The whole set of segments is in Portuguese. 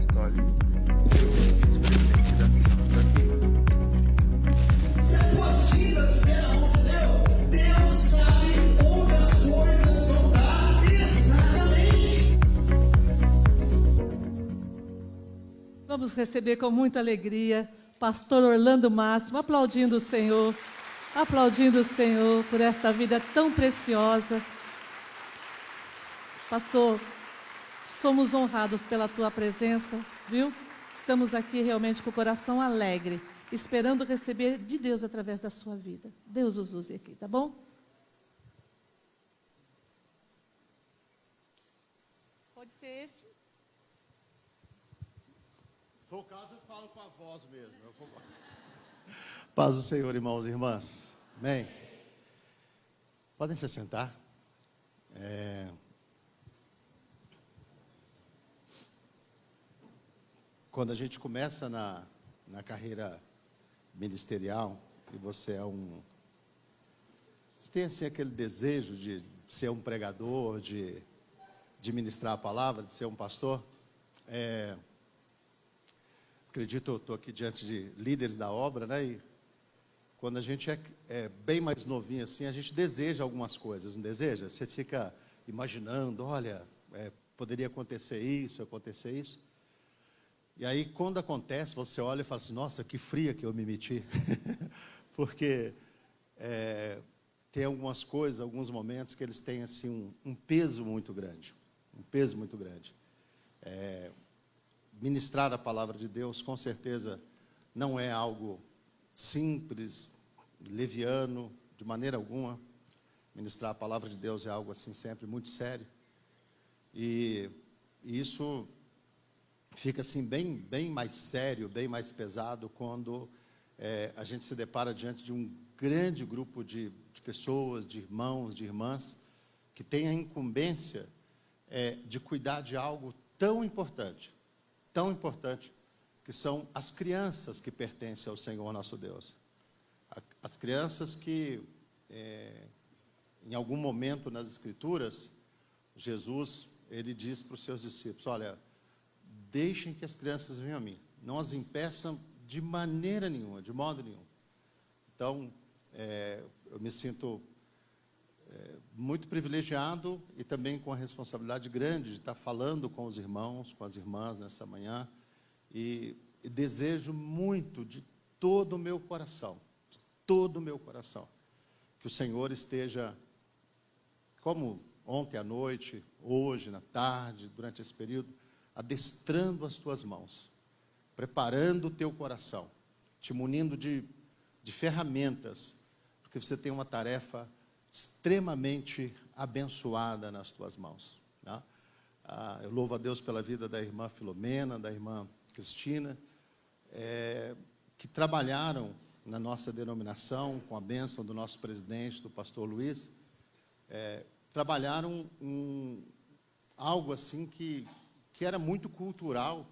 apostólico e seu vice-presidente da missão aqui. Se a tua vida estiver na mão de Deus, Deus sabe onde as coisas vão dar exatamente. Vamos receber com muita alegria pastor Orlando Máximo, aplaudindo o Senhor por esta vida tão preciosa. Pastor, somos honrados pela tua presença, viu? Estamos aqui realmente com o coração alegre, esperando receber de Deus através da sua vida. Deus os use aqui, tá bom? Pode ser esse? Se for o caso, eu falo com a voz mesmo. Paz do Senhor, irmãos e irmãs. Amém? Podem se sentar. Quando a gente começa na carreira ministerial, e você tem assim aquele desejo de ser um pregador, de ministrar a palavra, de ser um pastor, acredito, eu estou aqui diante de líderes da obra, né? E quando a gente é bem mais novinho assim, a gente deseja algumas coisas, não deseja? Você fica imaginando, olha, poderia acontecer isso. E aí, quando acontece, você olha e fala assim, nossa, que fria que eu me meti. Porque tem algumas coisas, alguns momentos que eles têm assim, um peso muito grande. Ministrar a palavra de Deus, com certeza, não é algo simples, leviano, de maneira alguma. Ministrar a palavra de Deus é algo assim sempre muito sério. E isso fica assim bem mais sério, bem mais pesado quando a gente se depara diante de um grande grupo de pessoas, de irmãos, de irmãs, que tem a incumbência de cuidar de algo tão importante, que são as crianças que pertencem ao Senhor nosso Deus. As crianças que, em algum momento nas Escrituras, Jesus, ele diz para os seus discípulos, olha, deixem que as crianças venham a mim, não as impeçam de maneira nenhuma, de modo nenhum. Então, eu me sinto muito privilegiado e também com a responsabilidade grande de estar falando com os irmãos, com as irmãs nessa manhã, e desejo muito de todo o meu coração, que o Senhor esteja, como ontem à noite, hoje, na tarde, durante esse período, adestrando as tuas mãos, preparando o teu coração, te munindo de ferramentas, porque você tem uma tarefa extremamente abençoada nas tuas mãos, tá? Eu louvo a Deus pela vida da irmã Filomena, da irmã Cristina, que trabalharam na nossa denominação, com a bênção do nosso presidente, do pastor Luiz, trabalharam algo assim que era muito cultural,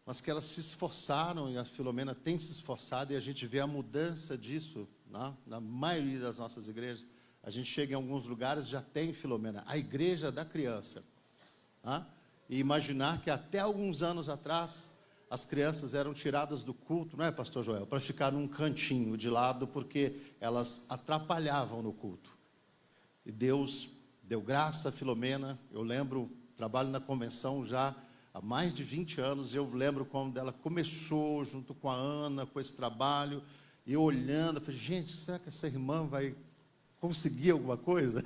mas que elas se esforçaram, e a Filomena tem se esforçado, e a gente vê a mudança disso, né? Na maioria das nossas igrejas. A gente chega em alguns lugares, já tem, Filomena, a igreja da criança, né? E imaginar que até alguns anos atrás, as crianças eram tiradas do culto, não é, pastor Joel? Para ficar num cantinho de lado, porque elas atrapalhavam no culto. E Deus deu graça a Filomena. Eu lembro, trabalho na convenção já há mais de 20 anos, eu lembro quando ela começou, junto com a Ana, com esse trabalho, e eu olhando, eu falei, gente, será que essa irmã vai conseguir alguma coisa?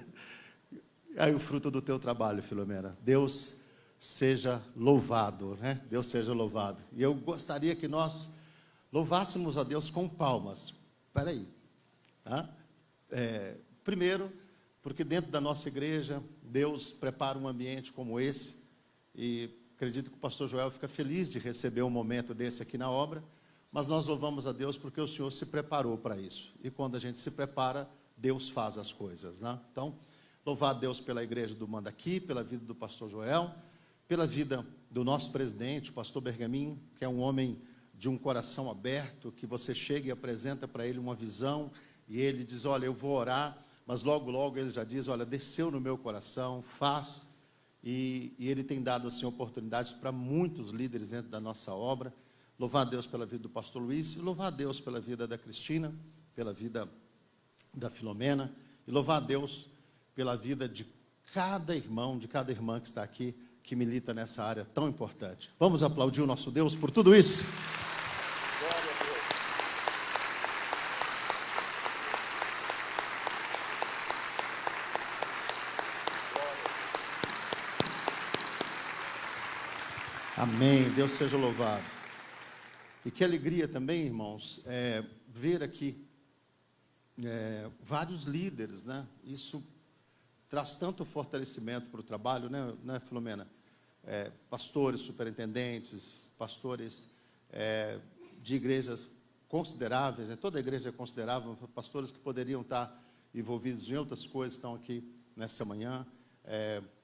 Aí o fruto do teu trabalho, Filomena, Deus seja louvado, né? Deus seja louvado. E eu gostaria que nós louvássemos a Deus com palmas. Espera aí. Tá? Primeiro, porque dentro da nossa igreja, Deus prepara um ambiente como esse, e acredito que o pastor Joel fica feliz de receber um momento desse aqui na obra, mas nós louvamos a Deus porque o Senhor se preparou para isso. E quando a gente se prepara, Deus faz as coisas, né? Então, louvar a Deus pela igreja do Mandaqui, pela vida do pastor Joel, pela vida do nosso presidente, o pastor Bergamin, que é um homem de um coração aberto, que você chega e apresenta para ele uma visão, e ele diz, olha, eu vou orar, mas logo, logo ele já diz, olha, desceu no meu coração, faz. e Ele tem dado assim oportunidades para muitos líderes dentro da nossa obra. Louvar a Deus pela vida do pastor Luiz, e louvar a Deus pela vida da Cristina, pela vida da Filomena, e louvar a Deus pela vida de cada irmão, de cada irmã que está aqui, que milita nessa área tão importante. Vamos aplaudir o nosso Deus por tudo isso? Glória a Deus. Amém, Deus seja louvado. E que alegria também, irmãos, ver aqui vários líderes, né? Isso traz tanto fortalecimento para o trabalho, né, Filomena? Pastores, superintendentes, pastores de igrejas consideráveis, né? Toda a igreja é considerável, pastores que poderiam estar envolvidos em outras coisas, estão aqui nessa manhã,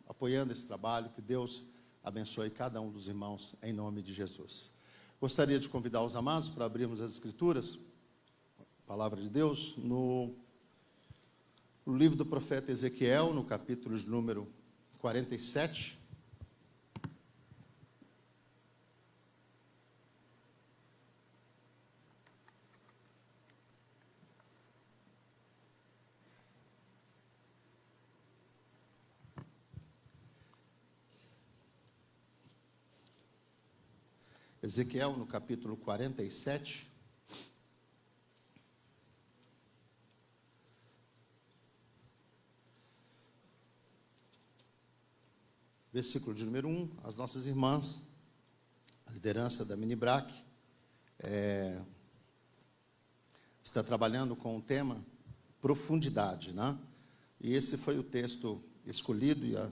apoiando esse trabalho. Que Deus abençoe cada um dos irmãos, em nome de Jesus. Gostaria de convidar os amados para abrirmos as Escrituras, a Palavra de Deus, no livro do profeta Ezequiel, no capítulo de número 47. Ezequiel, no capítulo 47. Versículo de número 1, as nossas irmãs, a liderança da Minibrac, está trabalhando com o tema profundidade, né? E esse foi o texto escolhido, e a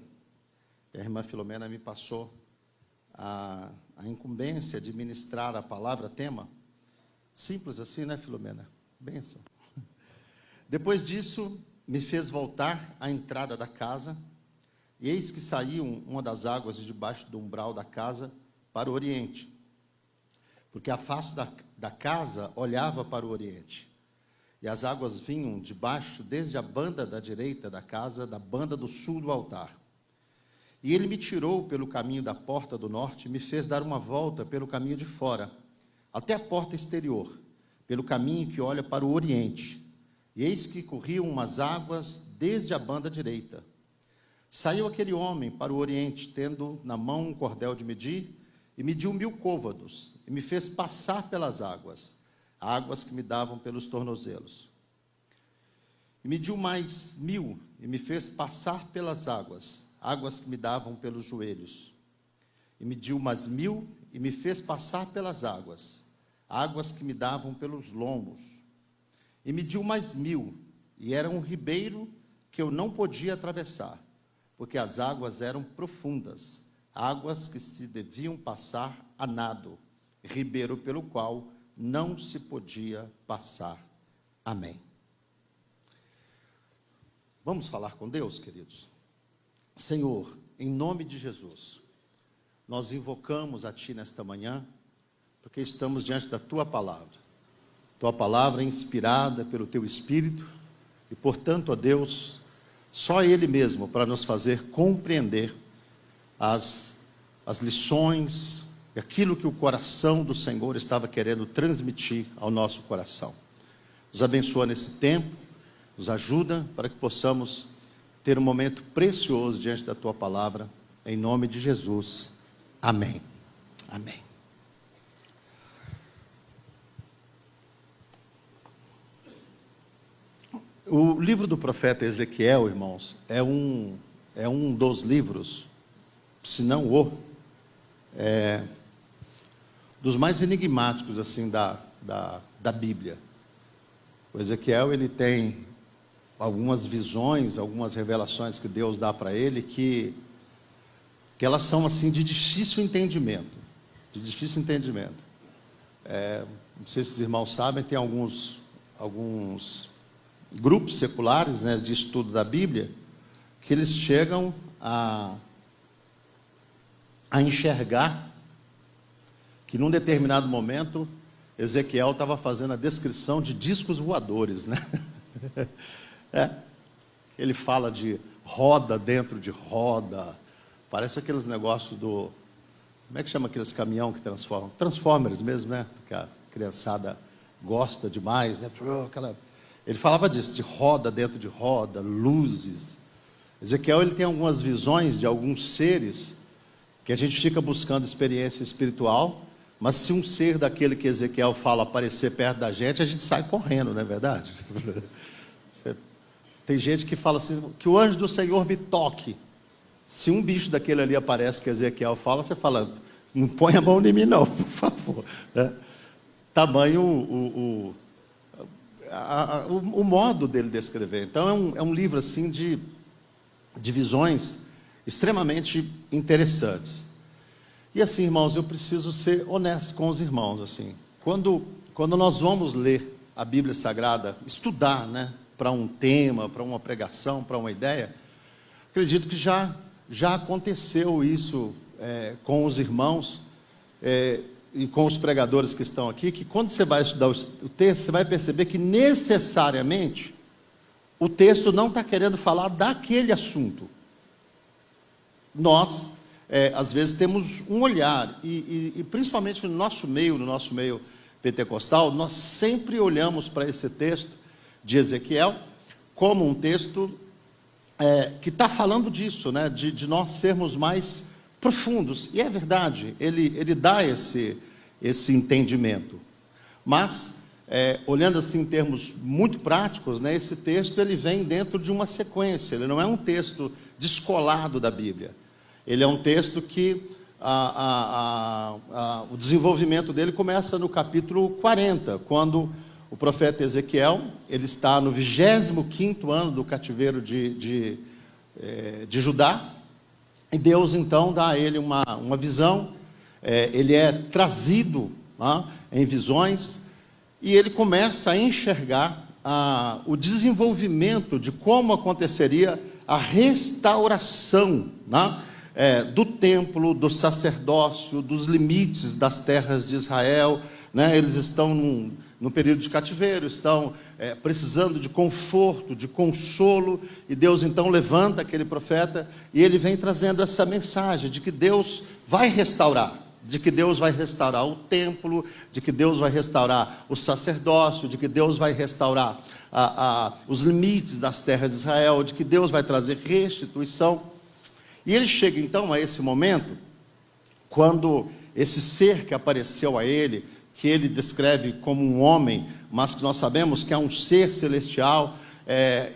irmã Filomena me passou a incumbência de ministrar a palavra tema. Simples assim, né, Filomena? Bênção. Depois disso, me fez voltar à entrada da casa, e eis que saiu uma das águas de debaixo do umbral da casa para o oriente, porque a face da casa olhava para o oriente, e as águas vinham de baixo, desde a banda da direita da casa, da banda do sul do altar. E ele me tirou pelo caminho da porta do norte, e me fez dar uma volta pelo caminho de fora, até a porta exterior, pelo caminho que olha para o oriente. E eis que corriam umas águas desde a banda direita. Saiu aquele homem para o oriente, tendo na mão um cordel de medir, e mediu 1000 côvados, e me fez passar pelas águas, águas que me davam pelos tornozelos. E mediu mais 1000, e me fez passar pelas águas, águas que me davam pelos joelhos. E mediu mais 1000, e me fez passar pelas águas, águas que me davam pelos lombos. E mediu mais 1000, e era um ribeiro que eu não podia atravessar, porque as águas eram profundas, águas que se deviam passar a nado, ribeiro pelo qual não se podia passar. Amém. Vamos falar com Deus, queridos? Senhor, em nome de Jesus, nós invocamos a Ti nesta manhã, porque estamos diante da Tua palavra. Tua palavra é inspirada pelo Teu Espírito, e portanto, ó Deus, só Ele mesmo para nos fazer compreender as lições e aquilo que o coração do Senhor estava querendo transmitir ao nosso coração. Nos abençoa nesse tempo, nos ajuda para que possamos ter um momento precioso diante da Tua palavra, em nome de Jesus. Amém. Amém. O livro do profeta Ezequiel, irmãos, é um dos livros, se não dos mais enigmáticos assim da Bíblia. O Ezequiel, ele tem algumas visões, algumas revelações que Deus dá para ele, que elas são assim de difícil entendimento. Não sei se os irmãos sabem, tem alguns grupos seculares, né, de estudo da Bíblia, que eles chegam a enxergar que num determinado momento Ezequiel estava fazendo a descrição de discos voadores, né? Ele fala de roda dentro de roda, Parece aqueles negócios do... Como é que chama aqueles caminhão que transformam? Transformers mesmo, né? Que a criançada gosta demais, né? Ele falava disso, de roda dentro de roda, luzes. Ezequiel, ele tem algumas visões de alguns seres que a gente fica buscando experiência espiritual, mas se um ser daquele que Ezequiel fala aparecer perto da gente sai correndo, não é verdade? Tem gente que fala assim, que o anjo do Senhor me toque. Se um bicho daquele ali aparece que Ezequiel fala, você fala, não põe a mão em mim não, por favor. Tamanho o modo dele descrever. Então é um livro assim de visões extremamente interessantes. E assim, irmãos, eu preciso ser honesto com os irmãos. Assim, quando nós vamos ler a Bíblia Sagrada, estudar, né, para um tema, para uma pregação, para uma ideia, acredito que já aconteceu isso com os irmãos e com os pregadores que estão aqui, que quando você vai estudar o texto, você vai perceber que necessariamente o texto não está querendo falar daquele assunto. Nós, às vezes, temos um olhar, e principalmente no nosso meio pentecostal, nós sempre olhamos para esse texto de Ezequiel como um texto que está falando disso, né, de nós sermos mais profundos. E é verdade, ele dá esse entendimento. Mas, olhando assim em termos muito práticos, né, esse texto ele vem dentro de uma sequência, ele não é um texto descolado da Bíblia. Ele é um texto que o desenvolvimento dele começa no capítulo 40, quando o profeta Ezequiel, ele está no 25º ano do cativeiro de Judá, e Deus então dá a ele uma visão, ele é trazido em visões, e ele começa a enxergar o desenvolvimento de como aconteceria a restauração, do templo, do sacerdócio, dos limites das terras de Israel, né? Eles estão num período de cativeiro, estão precisando de conforto, de consolo, e Deus então levanta aquele profeta, e ele vem trazendo essa mensagem de que Deus vai restaurar, de que Deus vai restaurar o templo, de que Deus vai restaurar o sacerdócio, de que Deus vai restaurar os limites das terras de Israel, de que Deus vai trazer restituição. E ele chega então a esse momento, quando esse ser que apareceu a ele, que ele descreve como um homem, mas que nós sabemos que é um ser celestial,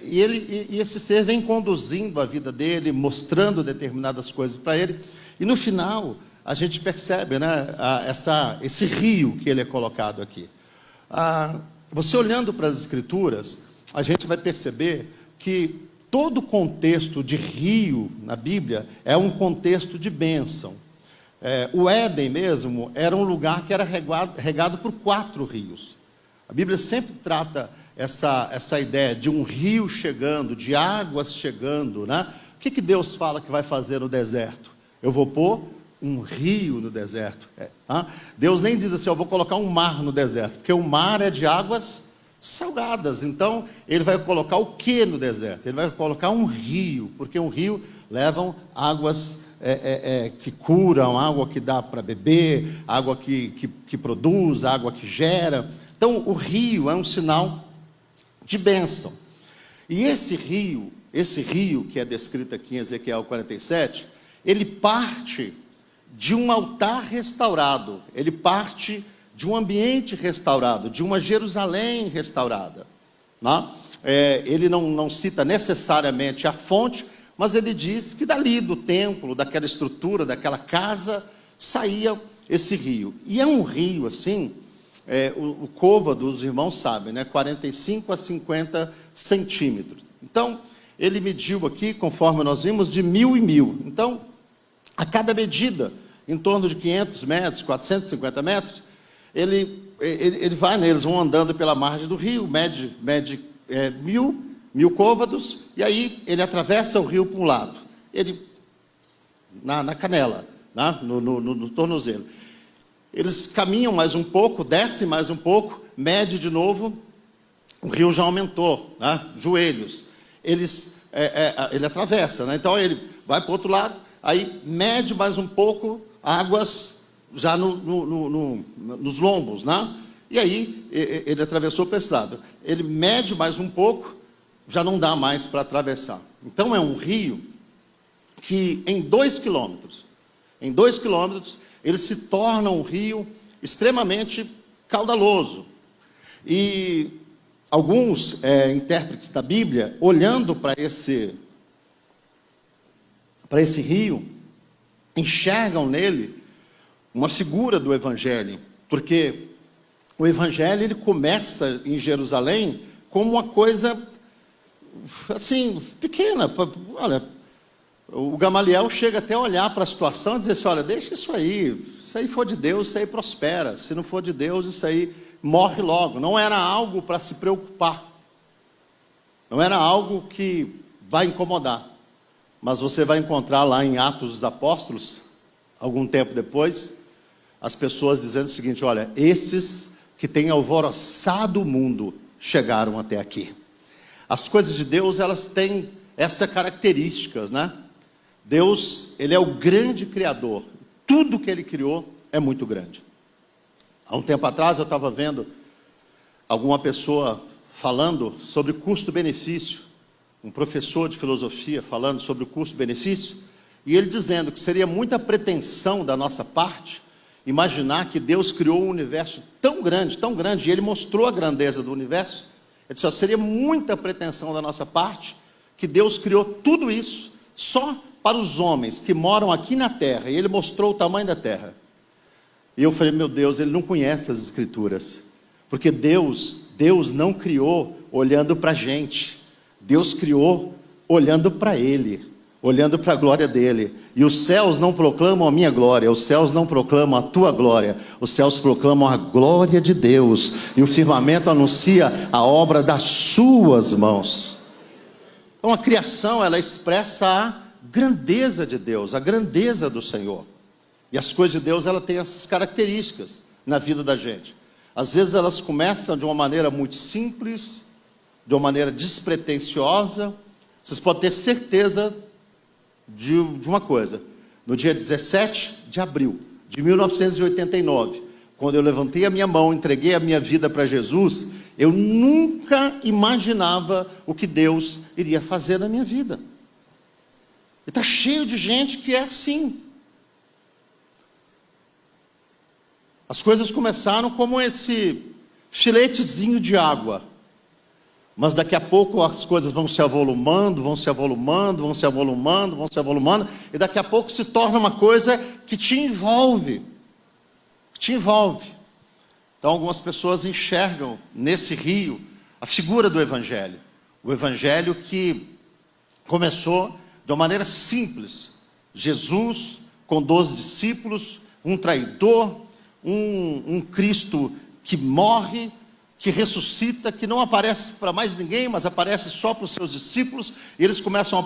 e esse ser vem conduzindo a vida dele, mostrando determinadas coisas para ele, e no final a gente percebe, né, esse rio que ele é colocado aqui. Você olhando para as Escrituras, a gente vai perceber que todo o contexto de rio na Bíblia é um contexto de bênção. O Éden mesmo era um lugar que era regado por 4 rios. A Bíblia sempre trata essa ideia de um rio chegando, de águas chegando, né? O que Deus fala que vai fazer no deserto? Eu vou pôr um rio no deserto. Deus nem diz assim, eu vou colocar um mar no deserto, porque o mar é de águas salgadas. Então, ele vai colocar o que no deserto? Ele vai colocar um rio, porque um rio levam águas que curam, água que dá para beber, água que produz, água que gera. Então, o rio é um sinal de bênção. E esse rio que é descrito aqui em Ezequiel 47, ele parte de um altar restaurado, ele parte de um ambiente restaurado, de uma Jerusalém restaurada. Ele não cita necessariamente a fonte, mas ele diz que dali do templo, daquela estrutura, daquela casa, saía esse rio. E é um rio assim, o côvado, os irmãos sabem, né, 45 a 50 centímetros. Então, ele mediu aqui, conforme nós vimos, de 1.000 em 1.000. Então, a cada medida, em torno de 500 metros, 450 metros, ele vai, né, eles vão andando pela margem do rio, mede 1.000 côvados, e aí ele atravessa o rio para um lado, ele na canela, né, no tornozelo. Eles caminham mais um pouco, descem mais um pouco, mede de novo, o rio já aumentou, né, joelhos. Ele atravessa, né, então ele vai para o outro lado, aí mede mais um pouco, águas já nos lombos, né? E aí ele atravessou para esse lado. Ele mede mais um pouco, já não dá mais para atravessar. Então é um rio que em 2 quilômetros, ele se torna um rio extremamente caudaloso. E alguns intérpretes da Bíblia, olhando para esse rio, enxergam nele uma figura do Evangelho, porque o Evangelho ele começa em Jerusalém como uma coisa assim, pequena. Olha, o Gamaliel chega até a olhar para a situação e dizer assim, olha, deixa isso aí for de Deus, isso aí prospera, se não for de Deus, isso aí morre logo. Não era algo para se preocupar, não era algo que vai incomodar, mas você vai encontrar lá em Atos dos Apóstolos, algum tempo depois, as pessoas dizendo o seguinte, olha, esses que têm alvoroçado o mundo chegaram até aqui. As coisas de Deus, elas têm essas características, né? Deus, ele é o grande criador. Tudo que ele criou é muito grande. Há um tempo atrás eu estava vendo alguma pessoa falando sobre custo-benefício, um professor de filosofia falando sobre o custo-benefício, e ele dizendo que seria muita pretensão da nossa parte imaginar que Deus criou um universo tão grande, e ele mostrou a grandeza do universo. Ele disse, seria muita pretensão da nossa parte que Deus criou tudo isso só para os homens que moram aqui na terra, e ele mostrou o tamanho da terra. E eu falei, meu Deus, ele não conhece as escrituras, porque Deus não criou olhando para a gente, Deus criou olhando para ele, olhando para a glória dele. E os céus não proclamam a minha glória, os céus não proclamam a tua glória, os céus proclamam a glória de Deus, e o firmamento anuncia a obra das suas mãos. Então a criação, ela expressa a grandeza de Deus, a grandeza do Senhor. E as coisas de Deus, ela tem essas características na vida da gente. Às vezes elas começam de uma maneira muito simples, de uma maneira despretensiosa. Vocês podem ter certeza de uma coisa. No dia 17 de abril de 1989, quando eu levantei a minha mão, entreguei a minha vida para Jesus, eu nunca imaginava o que Deus iria fazer na minha vida. E está cheio de gente que é assim. As coisas começaram como esse filetezinho de água, mas daqui a pouco as coisas vão se avolumando, e daqui a pouco se torna uma coisa que te envolve. Então algumas pessoas enxergam nesse rio a figura do Evangelho. O Evangelho que começou de uma maneira simples. Jesus com 12 discípulos, um traidor, um Cristo que morre, que ressuscita, que não aparece para mais ninguém, mas aparece só para os seus discípulos, e eles começam a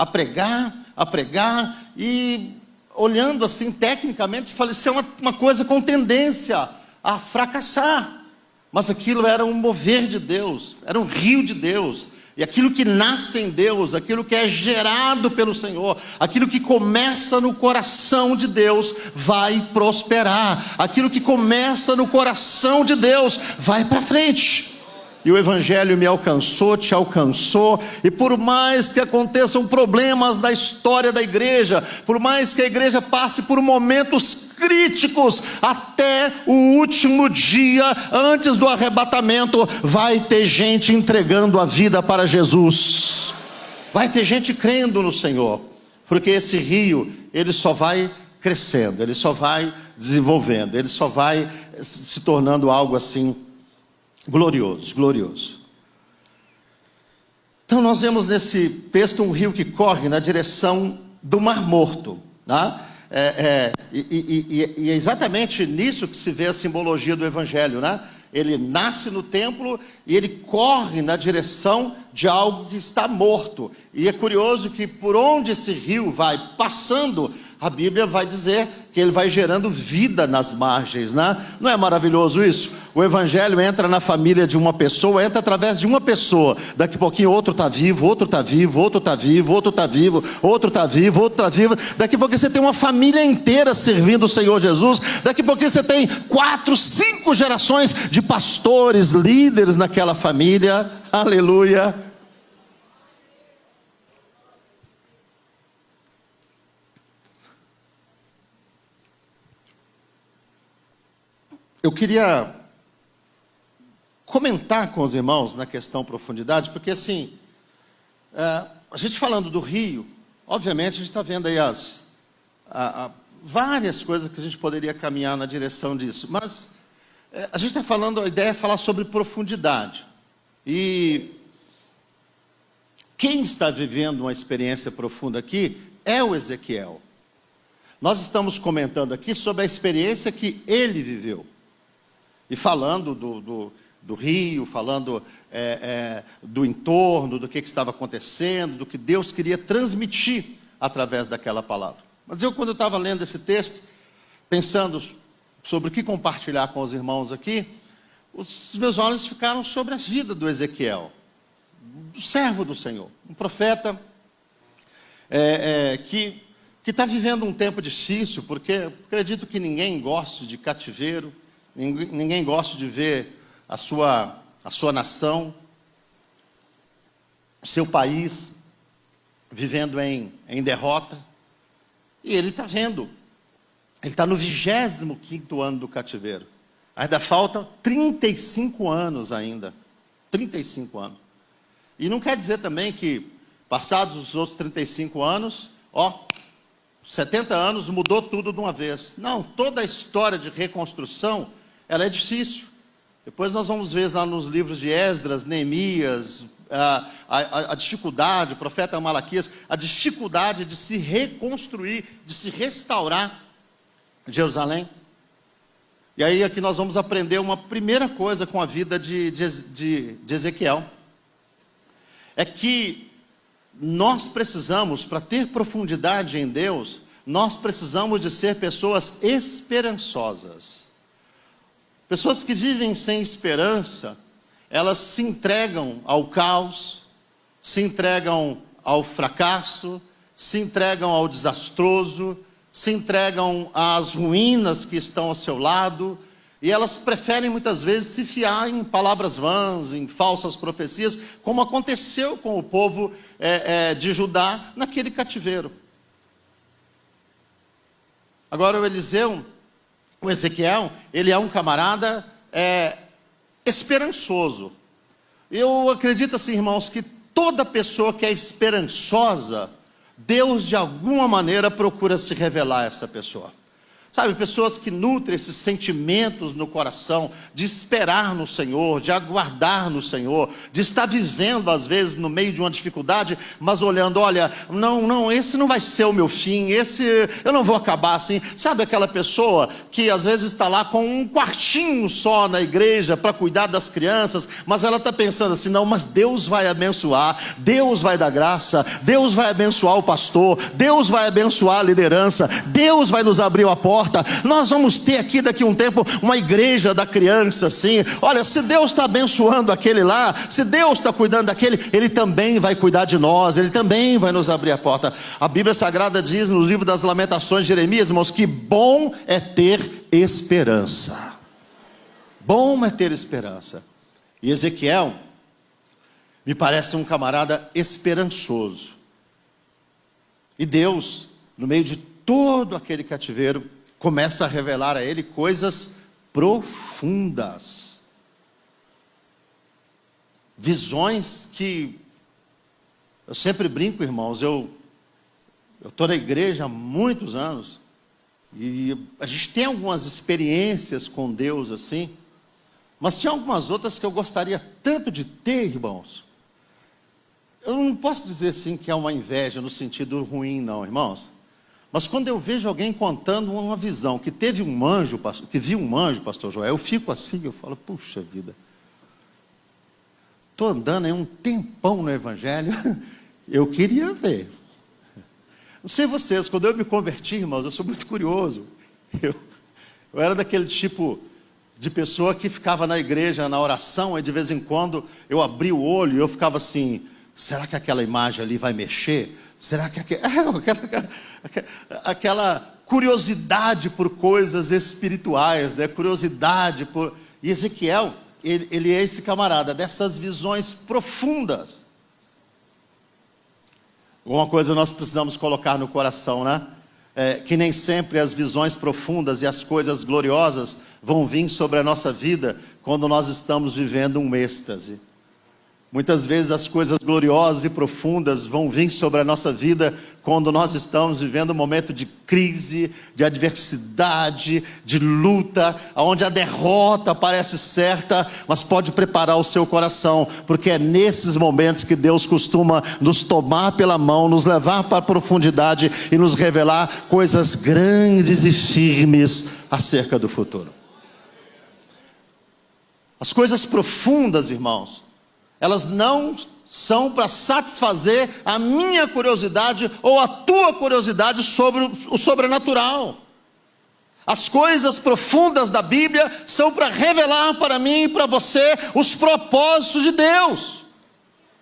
pregar, e olhando assim tecnicamente, se fala, isso é uma coisa com tendência a fracassar, mas aquilo era um mover de Deus, era um rio de Deus, e aquilo que nasce em Deus, aquilo que é gerado pelo Senhor, aquilo que começa no coração de Deus, vai prosperar. Aquilo que começa no coração de Deus, vai para frente. E o Evangelho me alcançou, te alcançou, e por mais que aconteçam problemas na história da igreja, por mais que a igreja passe por momentos críticos, até o último dia, antes do arrebatamento, vai ter gente entregando a vida para Jesus, vai ter gente crendo no Senhor, porque esse rio, ele só vai crescendo, ele só vai desenvolvendo, ele só vai se tornando algo assim, glorioso. Então nós vemos nesse texto um rio que corre na direção do Mar Morto, tá? E é exatamente nisso que se vê a simbologia do Evangelho, né? Ele nasce no templo e ele corre na direção de algo que está morto. E é curioso que por onde esse rio vai passando, a Bíblia vai dizer que porque ele vai gerando vida nas margens, né? Não é maravilhoso isso? O evangelho entra na família de uma pessoa, entra através de uma pessoa. Daqui a pouquinho outro está vivo, outro está vivo, outro está vivo, outro está vivo, outro está vivo, outro está vivo. Daqui a pouquinho você tem uma família inteira servindo o Senhor Jesus. Daqui a pouquinho você tem 4, 5 gerações de pastores, líderes naquela família. Aleluia. Eu queria comentar com os irmãos na questão profundidade, porque assim, a gente falando do rio, obviamente a gente está vendo aí várias coisas que a gente poderia caminhar na direção disso, mas a gente está falando, a ideia é falar sobre profundidade, e quem está vivendo uma experiência profunda aqui é o Ezequiel. Nós estamos comentando aqui sobre a experiência que ele viveu. E falando do rio, falando do entorno, do que estava acontecendo, do que Deus queria transmitir através daquela palavra. Mas quando eu estava lendo esse texto, pensando sobre o que compartilhar com os irmãos aqui, os meus olhos ficaram sobre a vida do Ezequiel, do servo do Senhor, um profeta que está vivendo um tempo difícil, porque acredito que ninguém goste de cativeiro, ninguém gosta de ver a sua nação, o seu país vivendo em derrota. E ele está vendo. Ele está no 25º ano do cativeiro. Ainda faltam 35 anos ainda. 35 anos. E não quer dizer também que, passados os outros 35 anos, 70 anos mudou tudo de uma vez. Não, toda a história de reconstrução, ela é difícil. Depois nós vamos ver lá nos livros de Esdras, Neemias, a dificuldade, o profeta Malaquias, a dificuldade de se reconstruir, de se restaurar Jerusalém. E aí aqui nós vamos aprender uma primeira coisa com a vida de Ezequiel. É que nós precisamos, para ter profundidade em Deus, nós precisamos de ser pessoas esperançosas. Pessoas que vivem sem esperança, elas se entregam ao caos, se entregam ao fracasso, se entregam ao desastroso, se entregam às ruínas que estão ao seu lado, e elas preferem muitas vezes se fiar em palavras vãs, em falsas profecias, como aconteceu com o povo de Judá naquele cativeiro. Agora o Ezequiel, ele é um camarada esperançoso. Eu acredito assim, irmãos, que toda pessoa que é esperançosa, Deus de alguma maneira procura se revelar a essa pessoa. Sabe, pessoas que nutrem esses sentimentos no coração, de esperar no Senhor, de aguardar no Senhor, de estar vivendo às vezes no meio de uma dificuldade, mas olhando, olha, não, esse não vai ser o meu fim, eu não vou acabar assim. Sabe aquela pessoa que às vezes está lá com um quartinho só na igreja para cuidar das crianças, mas ela está pensando assim, não, mas Deus vai abençoar, Deus vai dar graça, Deus vai abençoar o pastor, Deus vai abençoar a liderança, Deus vai nos abrir a porta. Nós vamos ter aqui daqui a um tempo uma igreja da criança assim. Olha, se Deus está abençoando aquele lá, se Deus está cuidando daquele, Ele também vai cuidar de nós, Ele também vai nos abrir a porta. A Bíblia Sagrada diz no livro das Lamentações de Jeremias, irmãos, que bom é ter esperança. Bom é ter esperança. E Ezequiel me parece um camarada esperançoso. E Deus, no meio de todo aquele cativeiro, começa a revelar a ele coisas profundas. Visões que, eu sempre brinco, irmãos, eu estou na igreja há muitos anos, e a gente tem algumas experiências com Deus assim, mas tinha algumas outras que eu gostaria tanto de ter, irmãos. Eu não posso dizer assim que é uma inveja no sentido ruim, não, irmãos. Mas quando eu vejo alguém contando uma visão, que teve um anjo, que viu um anjo, pastor Joel, eu fico assim, eu falo, puxa vida, estou andando aí um tempão no evangelho, eu queria ver. Não sei vocês, quando eu me converti, irmãos, eu sou muito curioso, Eu era daquele tipo de pessoa que ficava na igreja, na oração, e de vez em quando eu abria o olho e eu ficava assim, será que aquela imagem ali vai mexer? Será que aquela curiosidade por coisas espirituais, né? Curiosidade por... E Ezequiel, ele é esse camarada, dessas visões profundas. Uma coisa nós precisamos colocar no coração, né? Que nem sempre as visões profundas e as coisas gloriosas vão vir sobre a nossa vida quando nós estamos vivendo um êxtase. Muitas vezes as coisas gloriosas e profundas vão vir sobre a nossa vida quando nós estamos vivendo um momento de crise, de adversidade, de luta, onde a derrota parece certa, mas pode preparar o seu coração, porque é nesses momentos que Deus costuma nos tomar pela mão, nos levar para a profundidade e nos revelar coisas grandes e firmes acerca do futuro. As coisas profundas, irmãos, elas não são para satisfazer a minha curiosidade ou a tua curiosidade sobre o sobrenatural. As coisas profundas da Bíblia são para revelar para mim e para você os propósitos de Deus,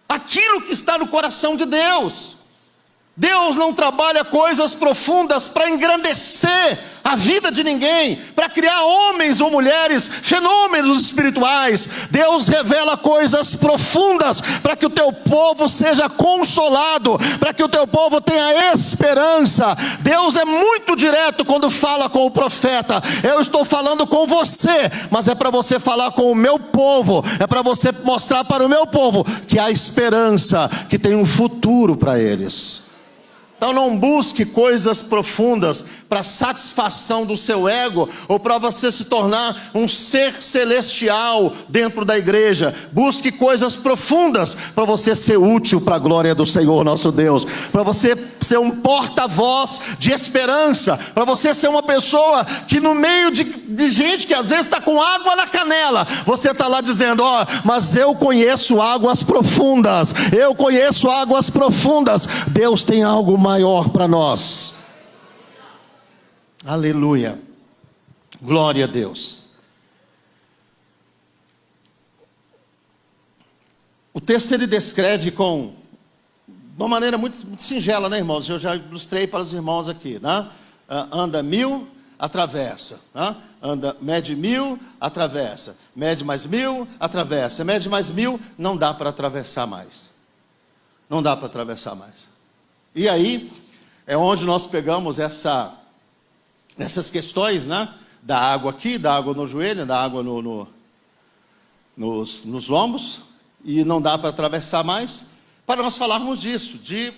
aquilo que está no coração de Deus. Deus não trabalha coisas profundas para engrandecer a vida de ninguém, para criar homens ou mulheres, fenômenos espirituais. Deus revela coisas profundas para que o teu povo seja consolado, para que o teu povo tenha esperança. Deus é muito direto quando fala com o profeta. Eu estou falando com você, mas é para você falar com o meu povo, é para você mostrar para o meu povo que há esperança, que tem um futuro para eles. Então não busque coisas profundas para satisfação do seu ego, ou para você se tornar um ser celestial dentro da igreja. Busque coisas profundas para você ser útil para a glória do Senhor nosso Deus, para você ser um porta-voz de esperança, para você ser uma pessoa que no meio de gente que às vezes está com água na canela, você está lá dizendo, mas eu conheço águas profundas, eu conheço águas profundas. Deus tem algo maior para nós. Aleluia, glória a Deus. O texto ele descreve de uma maneira muito singela, né, irmãos? Eu já ilustrei para os irmãos aqui, né? Anda 1000, atravessa, né? Mede 1000, atravessa, mede mais 1000, atravessa, mede mais 1000, não dá para atravessar mais. Não dá para atravessar mais. E aí é onde nós pegamos essas questões, né? Da água aqui, da água no joelho, da água nos lombos, e não dá para atravessar mais, para nós falarmos disso, de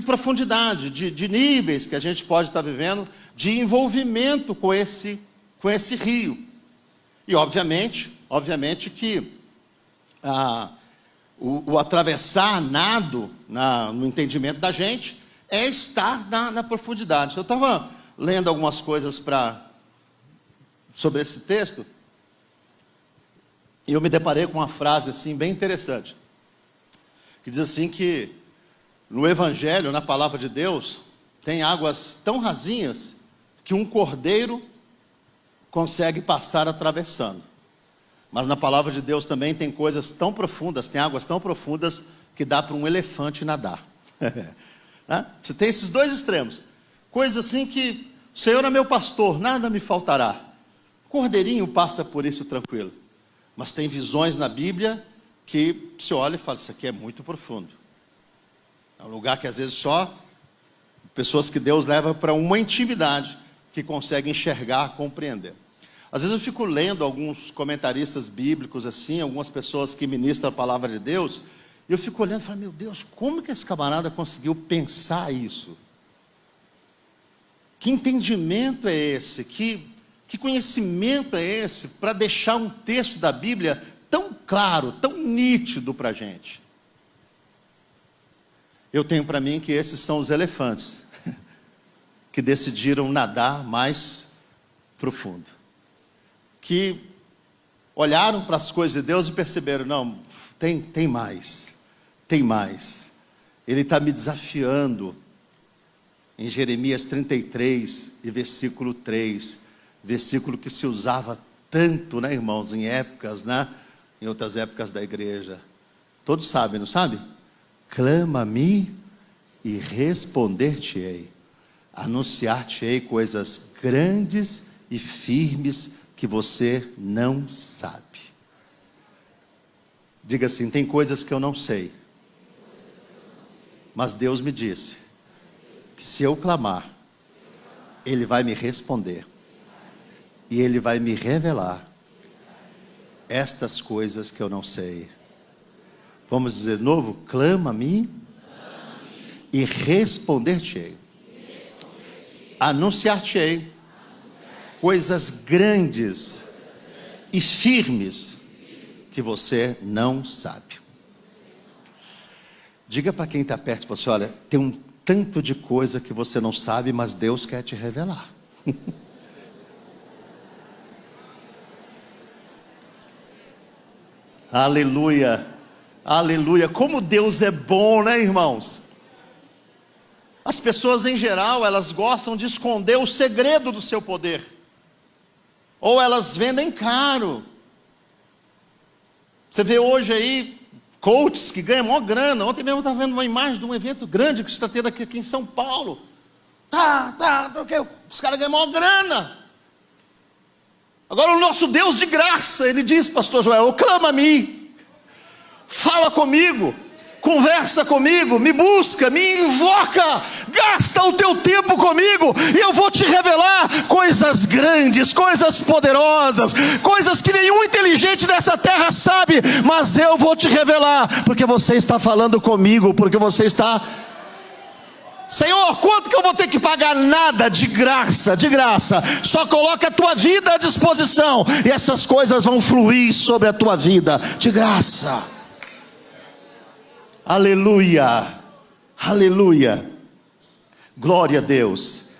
profundidade, de níveis que a gente pode estar vivendo, de envolvimento com esse rio. E obviamente que o atravessar nado, no entendimento da gente, é estar na profundidade. Eu estava lendo algumas coisas sobre esse texto, e eu me deparei com uma frase assim bem interessante, que diz assim que no Evangelho, na palavra de Deus, tem águas tão rasinhas que um cordeiro consegue passar atravessando. Mas na palavra de Deus também tem coisas tão profundas, tem águas tão profundas que dá para um elefante nadar. Você tem esses dois extremos. Coisas assim que o Senhor é meu pastor, nada me faltará. Cordeirinho passa por isso tranquilo. Mas tem visões na Bíblia que você olha e fala, isso aqui é muito profundo. É um lugar que às vezes só pessoas que Deus leva para uma intimidade que conseguem enxergar, compreender. Às vezes eu fico lendo alguns comentaristas bíblicos assim, algumas pessoas que ministram a palavra de Deus, e eu fico olhando e falo, meu Deus, como que esse camarada conseguiu pensar isso? Que entendimento é esse? Que conhecimento é esse para deixar um texto da Bíblia tão claro, tão nítido para a gente? Eu tenho para mim que esses são os elefantes que decidiram nadar mais profundo, que olharam para as coisas de Deus e perceberam, não, tem mais, Ele está me desafiando. em Jeremias 33 e versículo 3, versículo que se usava tanto, né, irmãos, em épocas, né, em outras épocas da igreja. Todos sabem, não sabe? Clama-me e responder-te-ei, anunciar-te-ei coisas grandes e firmes que você não sabe. Diga assim: tem coisas que eu não sei, mas Deus me disse que se eu clamar, Ele vai me responder e Ele vai me revelar estas coisas que eu não sei. Vamos dizer de novo? Clama-me e responder-te-ei, anunciar-te-ei coisas grandes e firmes que você não sabe. Diga para quem está perto de você: olha, tem um tanto de coisa que você não sabe, mas Deus quer te revelar. Aleluia, aleluia. Como Deus é bom, né, irmãos? As pessoas em geral, elas gostam de esconder o segredo do seu poder, ou elas vendem caro. Você vê hoje aí coaches que ganham maior grana. Ontem mesmo eu estava vendo uma imagem de um evento grande que está tendo aqui em São Paulo. Porque os caras ganham maior grana. Agora o nosso Deus de graça, Ele diz, pastor Joel: clama a mim, fala comigo, conversa comigo, me busca, me invoca, gasta o teu tempo comigo, e eu vou te revelar coisas grandes, coisas poderosas, coisas que nenhum inteligente dessa terra sabe, mas eu vou te revelar, porque você está falando comigo, porque você está... Senhor, quanto que eu vou ter que pagar? Nada, de graça, de graça. Só coloca a tua vida à disposição, e essas coisas vão fluir sobre a tua vida, de graça. Aleluia, aleluia, glória a Deus.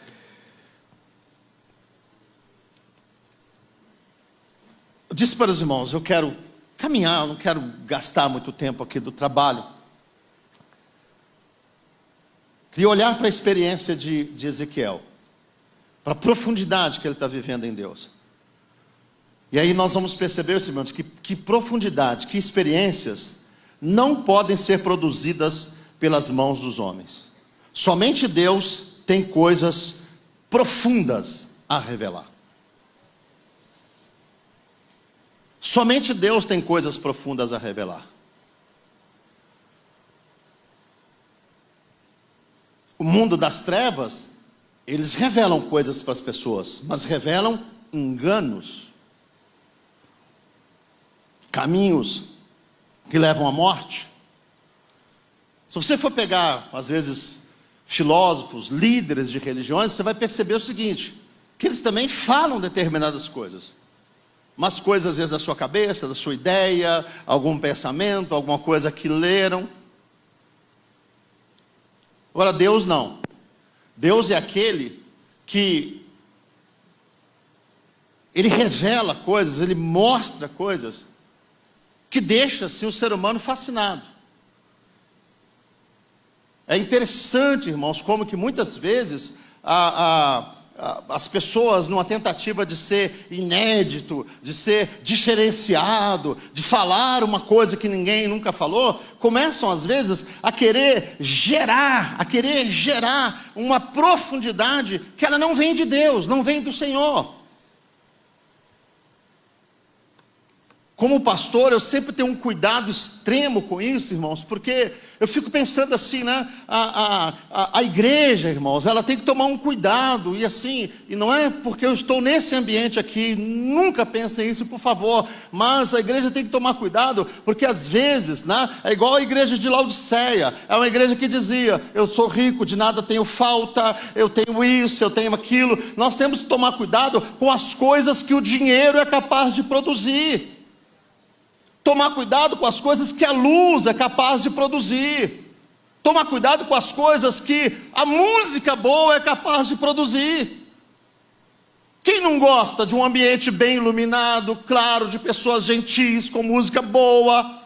Eu disse para os irmãos: eu quero caminhar, eu não quero gastar muito tempo aqui do trabalho. Queria olhar para a experiência de Ezequiel, para a profundidade que ele está vivendo em Deus. E aí nós vamos perceber, irmãos, que profundidade, que experiências não podem ser produzidas pelas mãos dos homens. Somente Deus tem coisas profundas a revelar. Somente Deus tem coisas profundas a revelar. O mundo das trevas, eles revelam coisas para as pessoas, mas revelam enganos, caminhos que levam à morte. Se você for pegar, às vezes, filósofos, líderes de religiões, você vai perceber o seguinte: que eles também falam determinadas coisas, mas coisas às vezes da sua cabeça, da sua ideia, algum pensamento, alguma coisa que leram. Agora Deus não. Deus é aquele que Ele revela coisas, Ele mostra coisas que deixa assim o ser humano fascinado. É interessante, irmãos, como que muitas vezes as pessoas, numa tentativa de ser inédito, de ser diferenciado, de falar uma coisa que ninguém nunca falou, começam às vezes a querer gerar uma profundidade que ela não vem de Deus, não vem do Senhor. Como pastor, eu sempre tenho um cuidado extremo com isso, irmãos, porque eu fico pensando assim, né? A igreja, irmãos, ela tem que tomar um cuidado, e assim, e não é porque eu estou nesse ambiente aqui, nunca pensem isso, por favor, mas a igreja tem que tomar cuidado, porque às vezes, né? É igual a igreja de Laodiceia, é uma igreja que dizia: eu sou rico, de nada tenho falta, eu tenho isso, eu tenho aquilo. Nós temos que tomar cuidado com as coisas que o dinheiro é capaz de produzir. Tomar cuidado com as coisas que a luz é capaz de produzir. Tomar cuidado com as coisas que a música boa é capaz de produzir. Quem não gosta de um ambiente bem iluminado, claro, de pessoas gentis, com música boa?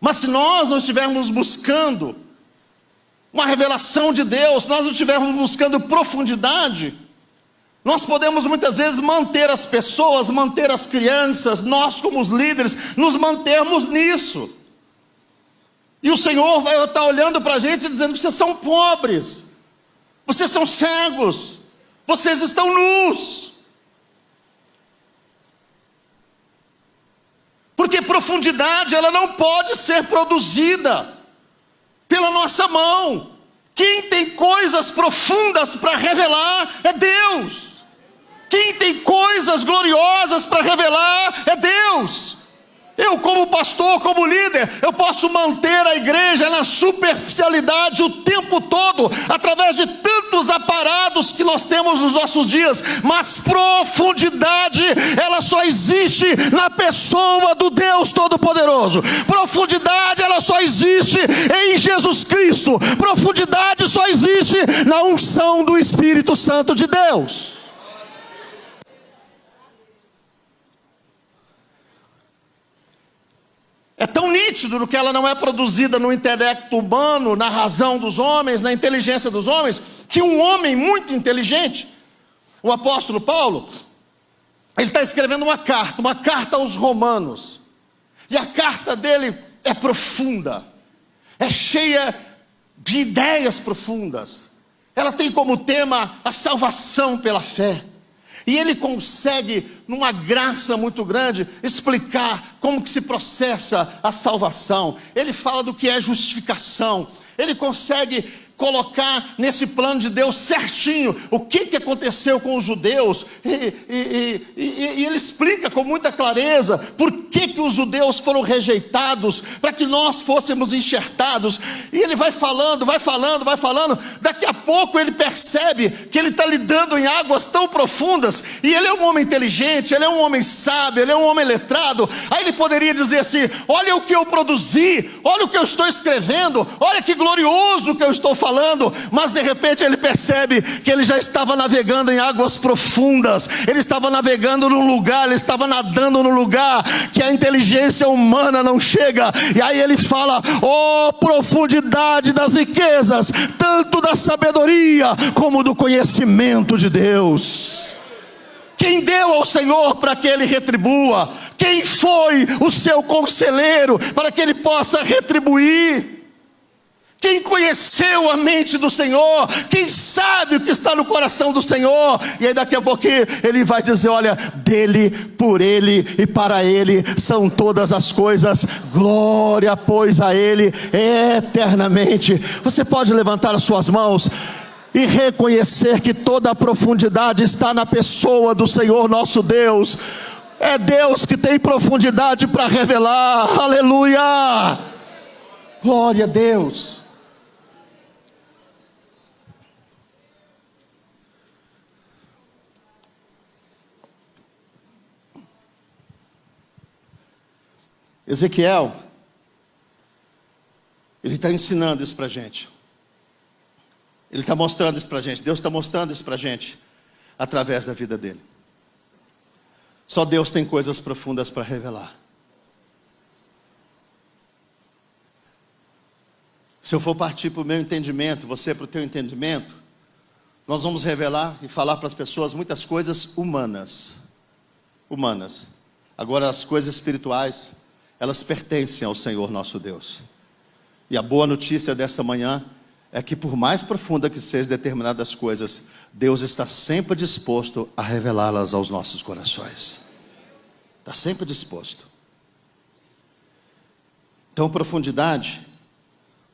Mas se nós não estivermos buscando uma revelação de Deus, nós não estivermos buscando profundidade, nós podemos muitas vezes manter as pessoas, manter as crianças, nós como os líderes, nos mantermos nisso. E o Senhor vai estar olhando para a gente e dizendo: vocês são pobres, vocês são cegos, vocês estão nus. Porque profundidade, ela não pode ser produzida pela nossa mão. Quem tem coisas profundas para revelar é Deus. Quem tem coisas gloriosas para revelar é Deus. Eu, como pastor, como líder, eu posso manter a igreja na superficialidade o tempo todo, através de tantos aparados que nós temos nos nossos dias, mas profundidade, ela só existe na pessoa do Deus Todo-Poderoso. Profundidade, ela só existe em Jesus Cristo. Profundidade só existe na unção do Espírito Santo de Deus. É tão nítido que ela não é produzida no intelecto humano, na razão dos homens, na inteligência dos homens, que um homem muito inteligente, o apóstolo Paulo, ele está escrevendo uma carta aos romanos, e a carta dele é profunda, é cheia de ideias profundas, ela tem como tema a salvação pela fé. E ele consegue, numa graça muito grande, explicar como que se processa a salvação. Ele fala do que é justificação. Ele consegue colocar nesse plano de Deus certinho o que aconteceu com os judeus. E ele explica com muita clareza por que os judeus foram rejeitados, para que nós fôssemos enxertados. E ele vai falando. Daqui a pouco ele percebe que ele está lidando em águas tão profundas. E ele é um homem inteligente, ele é um homem sábio, ele é um homem letrado. Aí ele poderia dizer assim: olha o que eu produzi, olha o que eu estou escrevendo, olha que glorioso o que eu estou falando. Mas de repente ele percebe que ele já estava navegando em águas profundas, ele estava navegando num lugar, ele estava nadando num lugar que a inteligência humana não chega. E aí ele fala: oh, profundidade das riquezas, tanto da sabedoria como do conhecimento de Deus. Quem deu ao Senhor para que Ele retribua? Quem foi o seu conselheiro para que Ele possa retribuir? Quem conheceu a mente do Senhor? Quem sabe o que está no coração do Senhor? E aí daqui a pouquinho ele vai dizer: olha, dele, por ele e para ele são todas as coisas, glória pois a ele eternamente. Você pode levantar as suas mãos e reconhecer que toda a profundidade está na pessoa do Senhor nosso Deus. É Deus que tem profundidade para revelar. Aleluia! Glória a Deus. Ezequiel, ele está ensinando isso para a gente. Ele está mostrando isso para a gente. Deus está mostrando isso para a gente através da vida dele. Só Deus tem coisas profundas para revelar. Se eu for partir para o meu entendimento, você para o teu entendimento, nós vamos revelar e falar para as pessoas muitas coisas humanas. Agora as coisas espirituais, elas pertencem ao Senhor nosso Deus. E a boa notícia dessa manhã é que, por mais profunda que sejam determinadas coisas, Deus está sempre disposto a revelá-las aos nossos corações. Está sempre disposto. Então, profundidade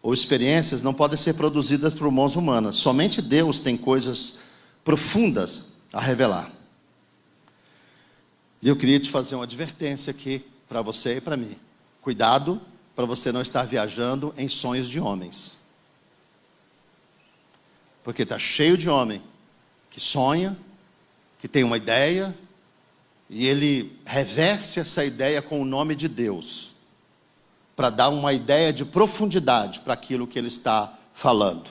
ou experiências não podem ser produzidas por mãos humanas. Somente Deus tem coisas profundas a revelar. E eu queria te fazer uma advertência aqui, para você e para mim. Cuidado para você não estar viajando em sonhos de homens. Porque está cheio de homem que sonha, que tem uma ideia, e ele reveste essa ideia com o nome de Deus, para dar uma ideia de profundidade para aquilo que ele está falando.